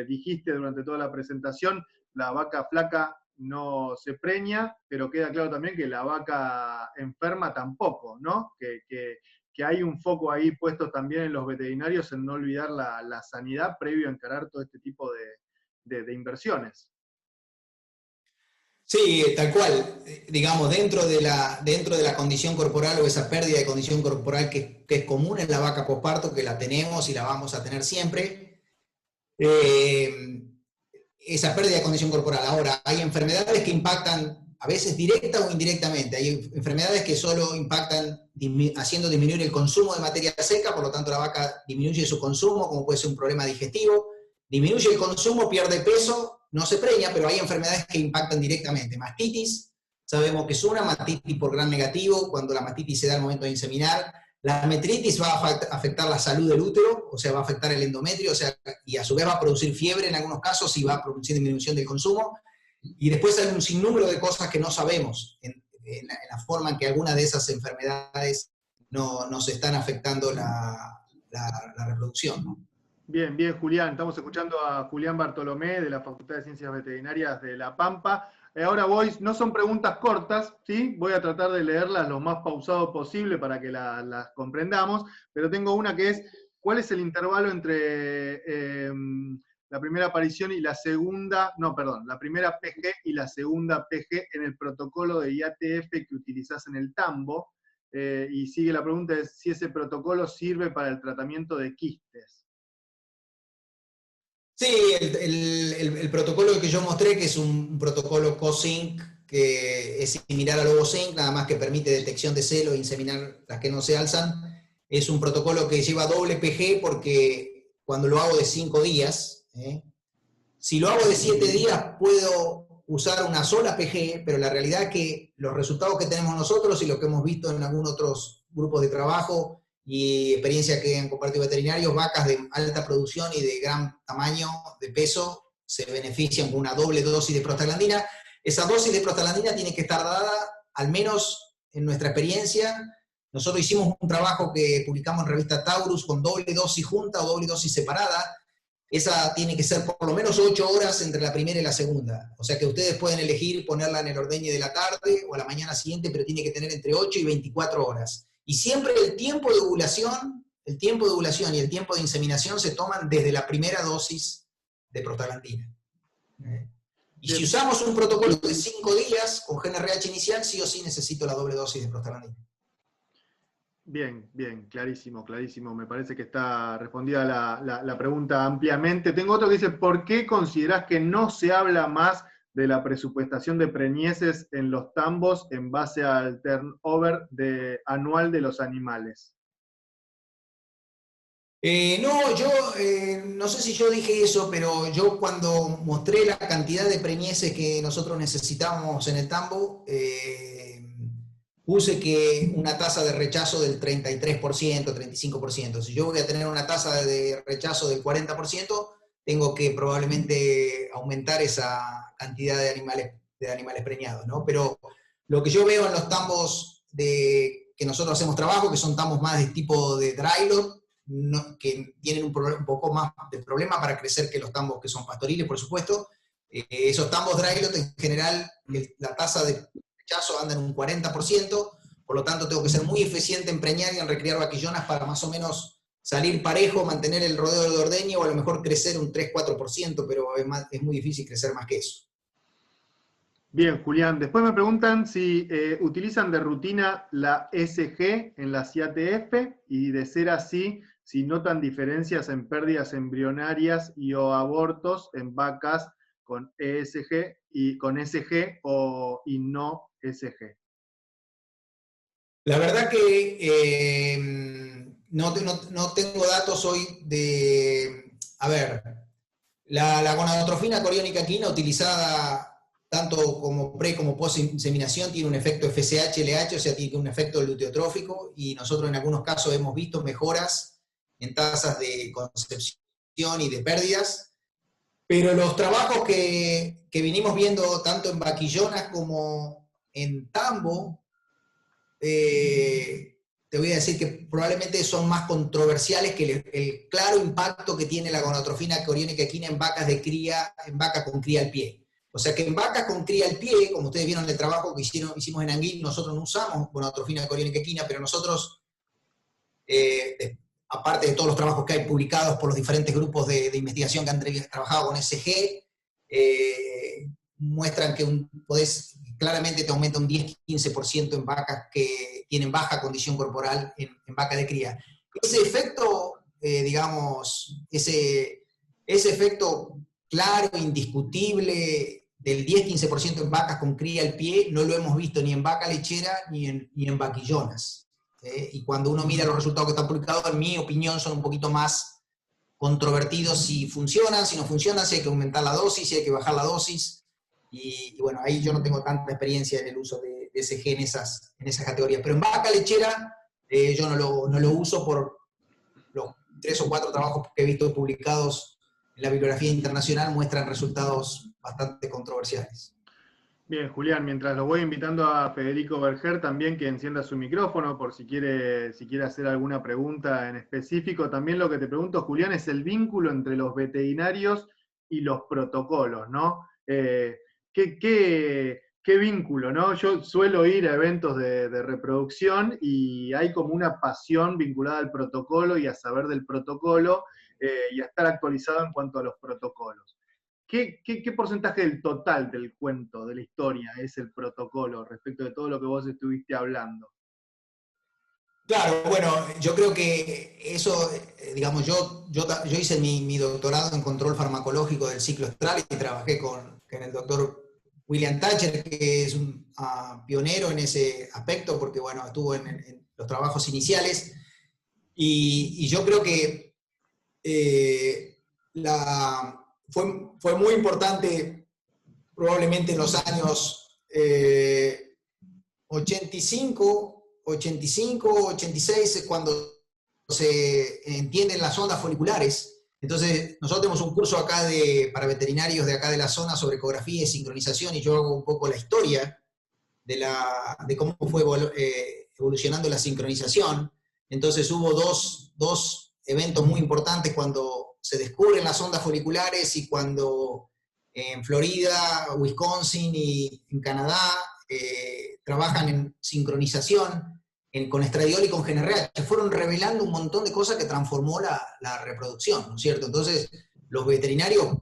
Speaker 2: Dijiste durante toda la presentación, la vaca flaca no se preña, pero queda claro también que la vaca enferma tampoco, ¿no? Que hay un foco ahí puesto también en los veterinarios en no olvidar la sanidad previo a encarar todo este tipo de inversiones.
Speaker 4: Sí, tal cual. Digamos, dentro de la condición corporal o esa pérdida de condición corporal que es común en la vaca posparto, que la tenemos y la vamos a tener siempre, esa pérdida de condición corporal. Ahora, hay enfermedades que impactan a veces directa o indirectamente. Hay enfermedades que solo impactan haciendo disminuir el consumo de materia seca, por lo tanto la vaca disminuye su consumo, como puede ser un problema digestivo. Disminuye el consumo, pierde peso, no se preña, pero hay enfermedades que impactan directamente. Mastitis, sabemos que es una mastitis por gram negativo, cuando la mastitis se da al momento de inseminar. La metritis va a afectar la salud del útero, o sea, va a afectar el endometrio, o sea, y a su vez va a producir fiebre en algunos casos y va a producir disminución del consumo. Y después hay un sinnúmero de cosas que no sabemos en la forma en que algunas de esas enfermedades nos están afectando la reproducción, ¿no?
Speaker 2: Bien, Julián. Estamos escuchando a Julián Bartolomé de la Facultad de Ciencias Veterinarias de La Pampa. Ahora no son preguntas cortas, ¿sí? Voy a tratar de leerlas lo más pausado posible para que las comprendamos, pero tengo una que es, ¿cuál es el intervalo entre la primera aparición y la segunda, la primera PG y la segunda PG en el protocolo de IATF que utilizás en el tambo? Y sigue la pregunta, es si ese protocolo sirve para el tratamiento de quistes.
Speaker 4: Sí, el protocolo que yo mostré, que es un protocolo COSYNC, que es similar al OvoSync, nada más que permite detección de celo e inseminar las que no se alzan, es un protocolo que lleva doble PG porque cuando lo hago de 5 días, si lo hago de 7 días puedo usar una sola PG, pero la realidad es que los resultados que tenemos nosotros y lo que hemos visto en algunos otros grupos de trabajo y experiencia que han compartido veterinarios, vacas de alta producción y de gran tamaño, de peso, se benefician con una doble dosis de prostaglandina. Esa dosis de prostaglandina tiene que estar dada, al menos en nuestra experiencia. Nosotros hicimos un trabajo que publicamos en revista Taurus con doble dosis junta o doble dosis separada. Esa tiene que ser por lo menos 8 horas entre la primera y la segunda. O sea que ustedes pueden elegir ponerla en el ordeñe de la tarde o a la mañana siguiente, pero tiene que tener entre 8 y 24 horas. Y siempre el tiempo de ovulación y el tiempo de inseminación se toman desde la primera dosis de prostaglandina. Y si usamos un protocolo de 5 días con GnRH inicial, sí o sí necesito la doble dosis de prostaglandina.
Speaker 2: Bien, clarísimo. Me parece que está respondida la pregunta ampliamente. Tengo otro que dice, ¿por qué considerás que no se habla más de la presupuestación de preñeces en los tambos en base al turnover anual de los animales?
Speaker 4: No sé si yo dije eso, pero yo cuando mostré la cantidad de preñeces que nosotros necesitamos en el tambo, puse que una tasa de rechazo del 33%, 35%. Si yo voy a tener una tasa de rechazo del 40%, tengo que probablemente aumentar esa cantidad de animales preñados, ¿no? Pero lo que yo veo en los tambos que nosotros hacemos trabajo, que son tambos más de tipo de dry lot, que tienen un poco más de problema para crecer que los tambos que son pastoriles, por supuesto. Esos tambos Drylot, en general, la tasa de rechazo anda en un 40%, por lo tanto tengo que ser muy eficiente en preñar y en recriar vaquillonas para más o menos salir parejo, mantener el rodeo de ordeño, o a lo mejor crecer un 3-4%, pero es muy difícil crecer más que eso.
Speaker 2: Bien, Julián. Después me preguntan si utilizan de rutina la SG en las IATF, y de ser así, si notan diferencias en pérdidas embrionarias y o abortos en vacas con ESG y con SG y no SG.
Speaker 4: La verdad que no tengo datos hoy de... A ver, la gonadotrofina coriónica equina utilizada tanto como pre como post inseminación tiene un efecto FSH-LH, o sea, tiene un efecto luteotrófico, y nosotros en algunos casos hemos visto mejoras en tasas de concepción y de pérdidas, pero los trabajos que vinimos viendo tanto en vaquillonas como en tambo, te voy a decir que probablemente son más controversiales que el claro impacto que tiene la gonadotrofina coriónica equina en vacas de cría, en vacas con cría al pie. O sea que en vacas con cría al pie, como ustedes vieron en el trabajo que hicimos en Anguil, nosotros no usamos gonadotrofina coriónica equina, pero nosotros, aparte de todos los trabajos que hay publicados por los diferentes grupos de investigación que han trabajado con SG, muestran que claramente te aumenta un 10-15% en vacas que tienen baja condición corporal en vacas de cría. Ese efecto, digamos, ese efecto claro, indiscutible, del 10-15% en vacas con cría al pie, no lo hemos visto ni en vaca lechera ni en vaquillonas. Y cuando uno mira los resultados que están publicados, en mi opinión, son un poquito más controvertidos si funcionan, si no funcionan, si hay que aumentar la dosis, si hay que bajar la dosis. Y bueno, ahí yo no tengo tanta experiencia en el uso de SG en esas categorías. Pero en vaca lechera yo no lo uso por los 3 o 4 trabajos que he visto publicados en la bibliografía internacional, muestran resultados bastante controversiales.
Speaker 2: Bien, Julián, mientras lo voy invitando a Federico Berger también que encienda su micrófono por si quiere hacer alguna pregunta en específico. También lo que te pregunto, Julián, es el vínculo entre los veterinarios y los protocolos, ¿no? ¿Qué vínculo, no? Yo suelo ir a eventos de reproducción y hay como una pasión vinculada al protocolo y a saber del protocolo y a estar actualizado en cuanto a los protocolos. ¿Qué porcentaje del total del cuento, de la historia, es el protocolo respecto de todo lo que vos estuviste hablando?
Speaker 4: Claro, bueno, yo creo que eso, digamos, yo hice mi doctorado en control farmacológico del ciclo estral y trabajé con el doctor William Thatcher, que es un pionero en ese aspecto, porque bueno, estuvo en los trabajos iniciales, y yo creo que fue muy importante probablemente en los años 85, 86, cuando se entienden las ondas foliculares. Entonces, nosotros tenemos un curso acá para veterinarios de acá de la zona sobre ecografía y sincronización, y yo hago un poco la historia de cómo fue evolucionando la sincronización. Entonces hubo dos eventos muy importantes cuando se descubren las ondas foliculares y cuando en Florida, Wisconsin y en Canadá trabajan en sincronización con estradiol y con GnRH. Fueron revelando un montón de cosas que transformó la reproducción, ¿no es cierto? Entonces, los veterinarios,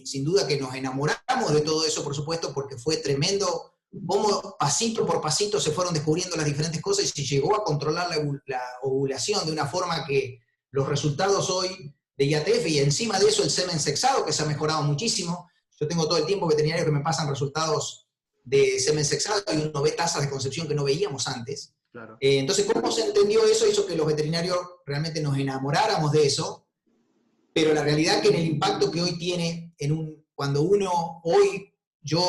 Speaker 4: sin duda que nos enamoramos de todo eso, por supuesto, porque fue tremendo cómo pasito por pasito se fueron descubriendo las diferentes cosas y se llegó a controlar la ovulación de una forma que los resultados hoy de IATF, y encima de eso el semen sexado, que se ha mejorado muchísimo. Yo tengo todo el tiempo veterinarios que me pasan resultados de semen sexado y uno ve tasas de concepción que no veíamos antes.
Speaker 2: Claro.
Speaker 4: Entonces, ¿cómo se entendió eso? Hizo que los veterinarios realmente nos enamoráramos de eso, pero la realidad que en el impacto que hoy tiene, cuando hoy yo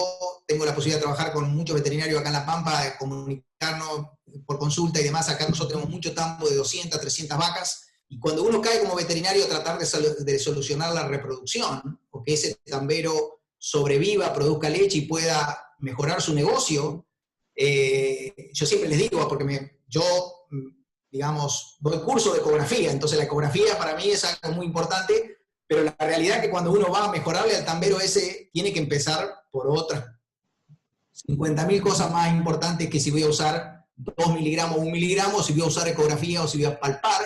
Speaker 4: tengo la posibilidad de trabajar con muchos veterinarios acá en La Pampa, de comunicarnos por consulta y demás, acá nosotros tenemos mucho tambo de 200, 300 vacas, y cuando uno cae como veterinario a tratar de solucionar la reproducción, o que ese tambero sobreviva, produzca leche y pueda mejorar su negocio, yo siempre les digo, porque yo digamos, doy curso de ecografía, entonces la ecografía para mí es algo muy importante, pero la realidad es que cuando uno va a mejorarle al tambero ese, tiene que empezar por otras 50.000 cosas más importantes que si voy a usar 2 miligramos, 1 miligramo, si voy a usar ecografía o si voy a palpar,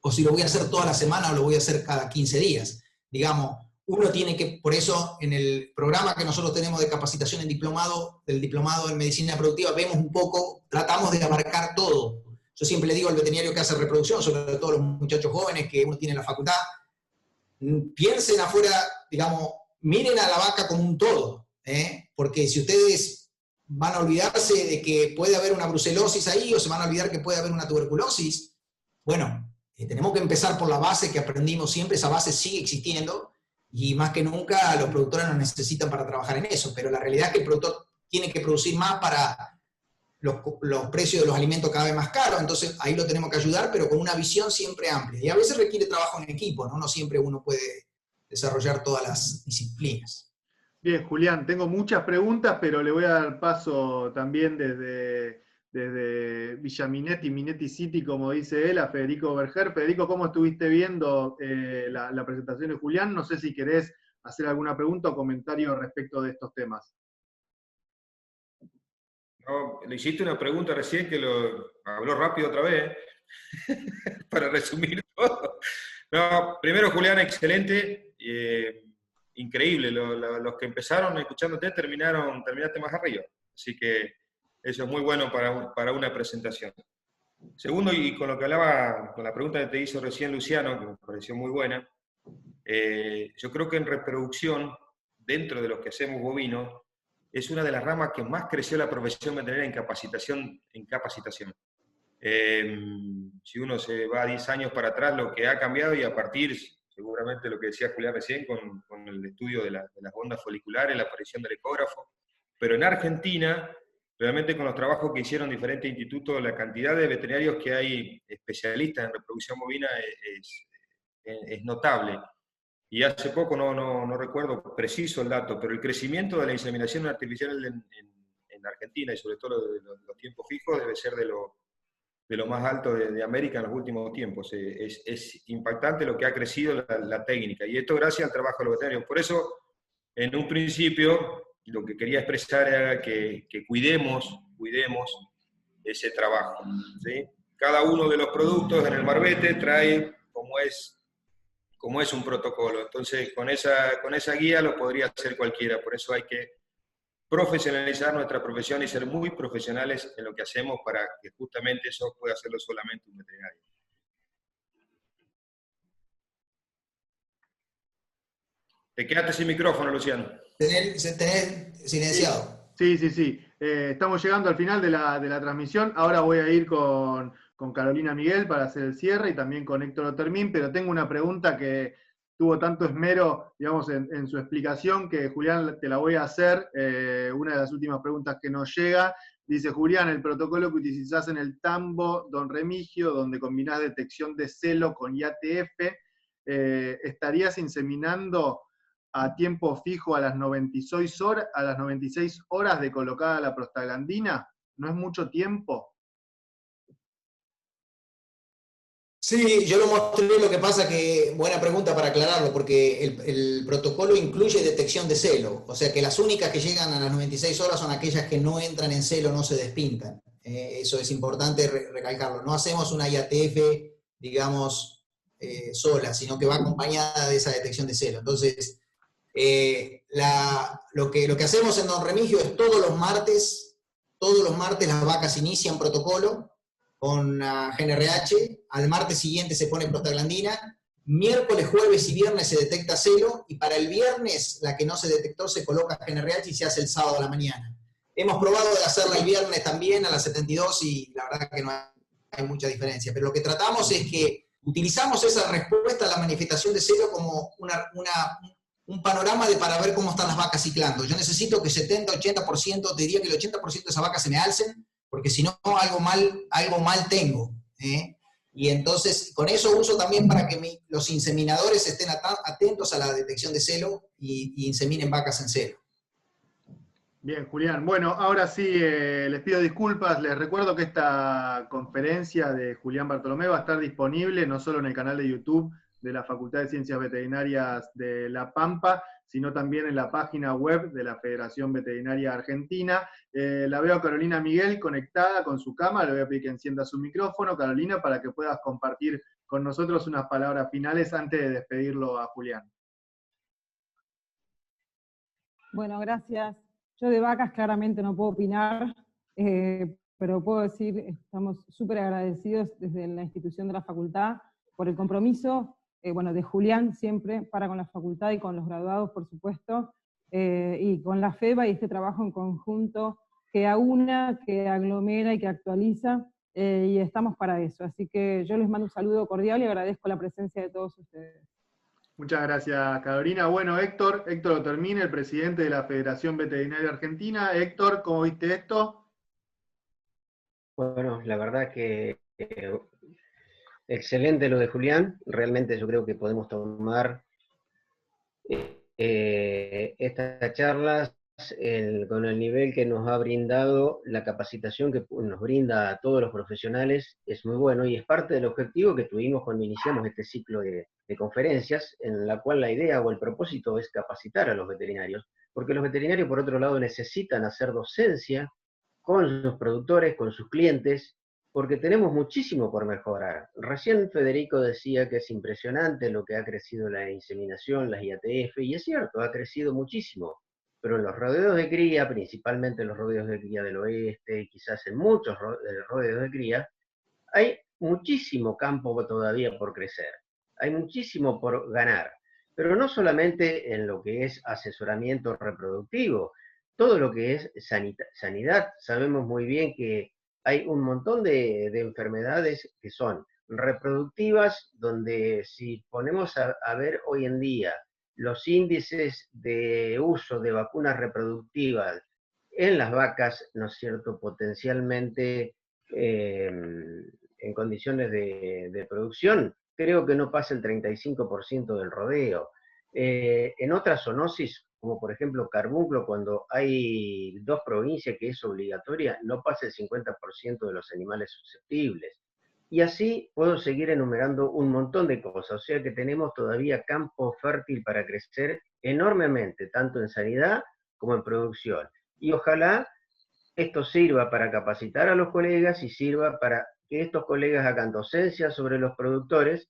Speaker 4: o si lo voy a hacer toda la semana o lo voy a hacer cada 15 días. Digamos, uno tiene que, por eso en el programa que nosotros tenemos de capacitación en diplomado, del diplomado en medicina productiva, vemos un poco, tratamos de abarcar todo. Yo siempre le digo al veterinario que hace reproducción, sobre todo a los muchachos jóvenes que uno tiene en la facultad, piensen afuera, digamos, miren a la vaca como un todo, porque si ustedes van a olvidarse de que puede haber una brucelosis ahí, o se van a olvidar que puede haber una tuberculosis, bueno, tenemos que empezar por la base que aprendimos siempre, esa base sigue existiendo, y más que nunca los productores nos necesitan para trabajar en eso, pero la realidad es que el productor tiene que producir más para los precios de los alimentos cada vez más caros, entonces ahí lo tenemos que ayudar, pero con una visión siempre amplia. Y a veces requiere trabajo en equipo, ¿no? No siempre uno puede desarrollar todas las disciplinas.
Speaker 2: Bien, Julián, tengo muchas preguntas, pero le voy a dar paso también desde Villaminetti, Minetti City, como dice él, a Federico Berger. Federico, ¿cómo estuviste viendo la presentación de Julián? No sé si querés hacer alguna pregunta o comentario respecto de estos temas.
Speaker 3: No, le hiciste una pregunta recién que lo habló rápido otra vez, para resumir todo. No, primero, Julián, excelente, increíble. Los que empezaron escuchándote terminaste más arriba. Así que eso es muy bueno para una presentación. Segundo, y con lo que hablaba, con la pregunta que te hizo recién Luciano, que me pareció muy buena, yo creo que en reproducción, dentro de los que hacemos bovinos, es una de las ramas que más creció la profesión veterinaria en capacitación. Si uno se va 10 años para atrás, lo que ha cambiado, y a partir, seguramente lo que decía Julián recién, con el estudio de las ondas foliculares, la aparición del ecógrafo, pero en Argentina, realmente con los trabajos que hicieron diferentes institutos, la cantidad de veterinarios que hay especialistas en reproducción bovina es notable. Y hace poco, no recuerdo preciso el dato, pero el crecimiento de la inseminación artificial en Argentina, y sobre todo los tiempos fijos, debe ser de lo más alto de América en los últimos tiempos. Es impactante lo que ha crecido la técnica, y esto gracias al trabajo de los veterinarios. Por eso, en un principio, lo que quería expresar era que cuidemos ese trabajo, ¿sí? Cada uno de los productos en el Marbete trae como es un protocolo. Entonces, con esa guía lo podría hacer cualquiera. Por eso hay que profesionalizar nuestra profesión y ser muy profesionales en lo que hacemos, para que justamente eso pueda hacerlo solamente un veterinario. Te quedaste sin micrófono, Luciano.
Speaker 4: Tenés silenciado.
Speaker 2: Sí. Estamos llegando al final de la transmisión. Ahora voy a ir con Carolina Miguel para hacer el cierre, y también con Héctor Otermín, pero tengo una pregunta que tuvo tanto esmero, digamos, en su explicación, que Julián te la voy a hacer. Una de las últimas preguntas que nos llega. Dice Julián, el protocolo que utilizás en el tambo Don Remigio, donde combinás detección de celo con IATF, ¿estarías inseminando a tiempo fijo a las 96 horas de colocada la prostaglandina? ¿No es mucho tiempo?
Speaker 4: Sí, yo lo mostré, lo que pasa que, buena pregunta para aclararlo, porque el protocolo incluye detección de celo, o sea que las únicas que llegan a las 96 horas son aquellas que no entran en celo, no se despintan. Eso es importante recalcarlo. No hacemos una IATF, digamos, sola, sino que va acompañada de esa detección de celo. Entonces, lo que hacemos en Don Remigio es todos los martes las vacas inician protocolo con GNRH, al martes siguiente se pone prostaglandina, miércoles, jueves y viernes se detecta celo, y para el viernes, la que no se detectó, se coloca GNRH y se hace el sábado a la mañana. Hemos probado de hacerla el viernes también a las 72, y la verdad que no hay mucha diferencia, pero lo que tratamos es que utilizamos esa respuesta a la manifestación de celo como un panorama para ver cómo están las vacas ciclando. Yo necesito que 70-80%, te diría que el 80% de esas vacas se me alcen, porque si no, algo mal tengo. Y entonces, con eso uso también para que los inseminadores estén atentos a la detección de celo y inseminen vacas en celo.
Speaker 2: Bien, Julián. Bueno, ahora sí, les pido disculpas. Les recuerdo que esta conferencia de Julián Bartolomé va a estar disponible no solo en el canal de YouTube de la Facultad de Ciencias Veterinarias de La Pampa, sino también en la página web de la Federación Veterinaria Argentina. La veo a Carolina Miguel conectada con su cámara. Le voy a pedir que encienda su micrófono, Carolina, para que puedas compartir con nosotros unas palabras finales antes de despedirlo a Julián.
Speaker 5: Bueno, gracias. Yo de vacas claramente no puedo opinar, pero puedo decir, estamos súper agradecidos desde la institución de la facultad por el compromiso, bueno, de Julián siempre para con la facultad y con los graduados, por supuesto, y con la FEBA y este trabajo en conjunto que aúna, que aglomera y que actualiza, y estamos para eso. Así que yo les mando un saludo cordial y agradezco la presencia de todos ustedes.
Speaker 2: Muchas gracias, Carolina. Bueno, Héctor Otermine, el presidente de la Federación Veterinaria Argentina. Héctor, ¿cómo viste esto?
Speaker 1: Bueno, la verdad que excelente lo de Julián. Realmente yo creo que podemos tomar estas charlas con el nivel que nos ha brindado, la capacitación que nos brinda a todos los profesionales, es muy bueno y es parte del objetivo que tuvimos cuando iniciamos este ciclo de conferencias, en la cual la idea o el propósito es capacitar a los veterinarios, porque los veterinarios, por otro lado, necesitan hacer docencia con sus productores, con sus clientes, porque tenemos muchísimo por mejorar. Recién Federico decía que es impresionante lo que ha crecido la inseminación, las IATF, y es cierto, ha crecido muchísimo, pero en los rodeos de cría, principalmente en los rodeos de cría del oeste, y quizás en muchos rodeos de cría, hay muchísimo campo todavía por crecer, hay muchísimo por ganar, pero no solamente en lo que es asesoramiento reproductivo, todo lo que es sanidad. Sabemos muy bien que hay un montón de enfermedades que son reproductivas, donde si ponemos a ver hoy en día los índices de uso de vacunas reproductivas en las vacas, ¿no es cierto?, potencialmente en condiciones de producción, creo que no pasa el 35% del rodeo. En otras zoonosis, como por ejemplo carbúnculo, cuando hay 2 provincias que es obligatoria, no pasa el 50% de los animales susceptibles. Y así puedo seguir enumerando un montón de cosas, o sea que tenemos todavía campo fértil para crecer enormemente, tanto en sanidad como en producción. Y ojalá esto sirva para capacitar a los colegas y sirva para que estos colegas hagan docencia sobre los productores,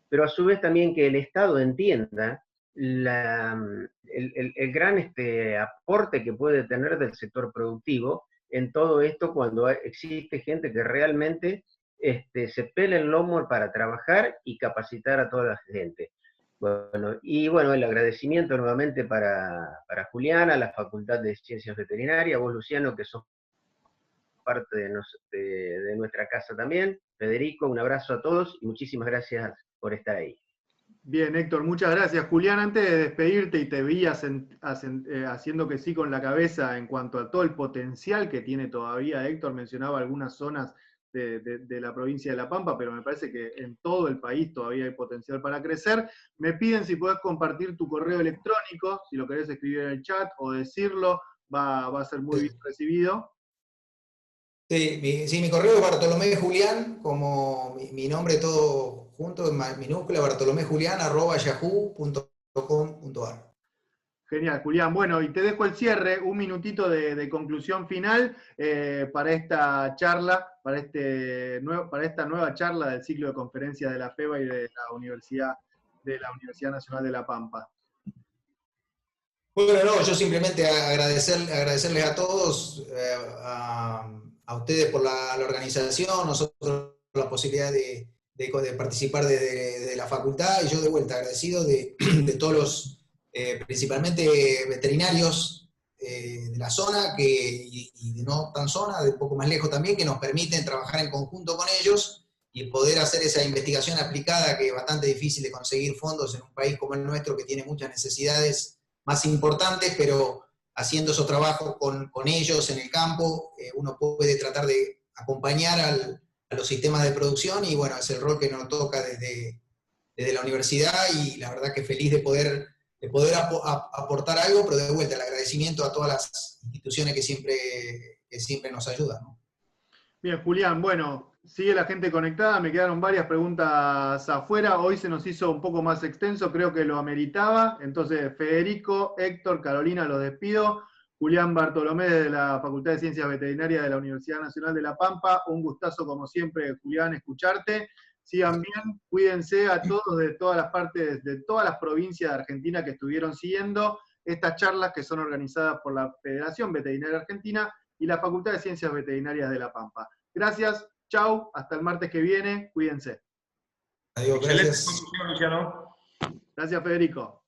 Speaker 1: pero a su vez también que el Estado entienda el gran aporte que puede tener del sector productivo en todo esto cuando existe gente que realmente se pela el lomo para trabajar y capacitar a toda la gente. Bueno, y bueno, el agradecimiento nuevamente para Juliana, la Facultad de Ciencias Veterinarias, vos Luciano, que sos parte de nuestra casa también. Federico, un abrazo a todos y muchísimas gracias por estar ahí.
Speaker 2: Bien, Héctor, muchas gracias. Julián, antes de despedirte, y te vi haciendo que sí con la cabeza en cuanto a todo el potencial que tiene todavía, Héctor mencionaba algunas zonas de la provincia de La Pampa, pero me parece que en todo el país todavía hay potencial para crecer. Me piden si podés compartir tu correo electrónico, si lo querés escribir en el chat o decirlo, va a ser muy bien recibido.
Speaker 4: Sí, mi correo es Bartolomé Julián, como mi nombre todo junto, en minúscula, bartolomejulian@yahoo.com.ar.
Speaker 2: Genial, Julián. Bueno, y te dejo el cierre, un minutito de conclusión final para esta charla, para esta nueva charla del ciclo de conferencias de la FEBA y de la Universidad Nacional de La Pampa.
Speaker 4: Bueno, no, yo simplemente agradecerles a todos, a ustedes por la organización, nosotros la posibilidad de participar desde la facultad, y yo de vuelta agradecido de todos los, principalmente veterinarios de la zona, y de no tan zona, de un poco más lejos también, que nos permiten trabajar en conjunto con ellos y poder hacer esa investigación aplicada, que es bastante difícil de conseguir fondos en un país como el nuestro, que tiene muchas necesidades más importantes, pero haciendo esos trabajos con ellos en el campo, uno puede tratar de acompañar a los sistemas de producción, y bueno, es el rol que nos toca desde la universidad, y la verdad que feliz de poder poder aportar algo, pero de vuelta el agradecimiento a todas las instituciones que siempre nos ayudan, ¿no?
Speaker 2: Bien, Julián, bueno, sigue la gente conectada, me quedaron varias preguntas afuera, hoy se nos hizo un poco más extenso, creo que lo ameritaba, entonces Federico, Héctor, Carolina, los despido. Julián Bartolomé de la Facultad de Ciencias Veterinarias de la Universidad Nacional de La Pampa, un gustazo como siempre, Julián, escucharte. Sigan bien, cuídense a todos de todas las partes, de todas las provincias de Argentina que estuvieron siguiendo estas charlas que son organizadas por la Federación Veterinaria Argentina y la Facultad de Ciencias Veterinarias de La Pampa. Gracias, chau, hasta el martes que viene, cuídense.
Speaker 4: Adiós,
Speaker 3: Excelente
Speaker 4: gracias.
Speaker 3: conclusión, Luciano.
Speaker 2: Gracias, Federico.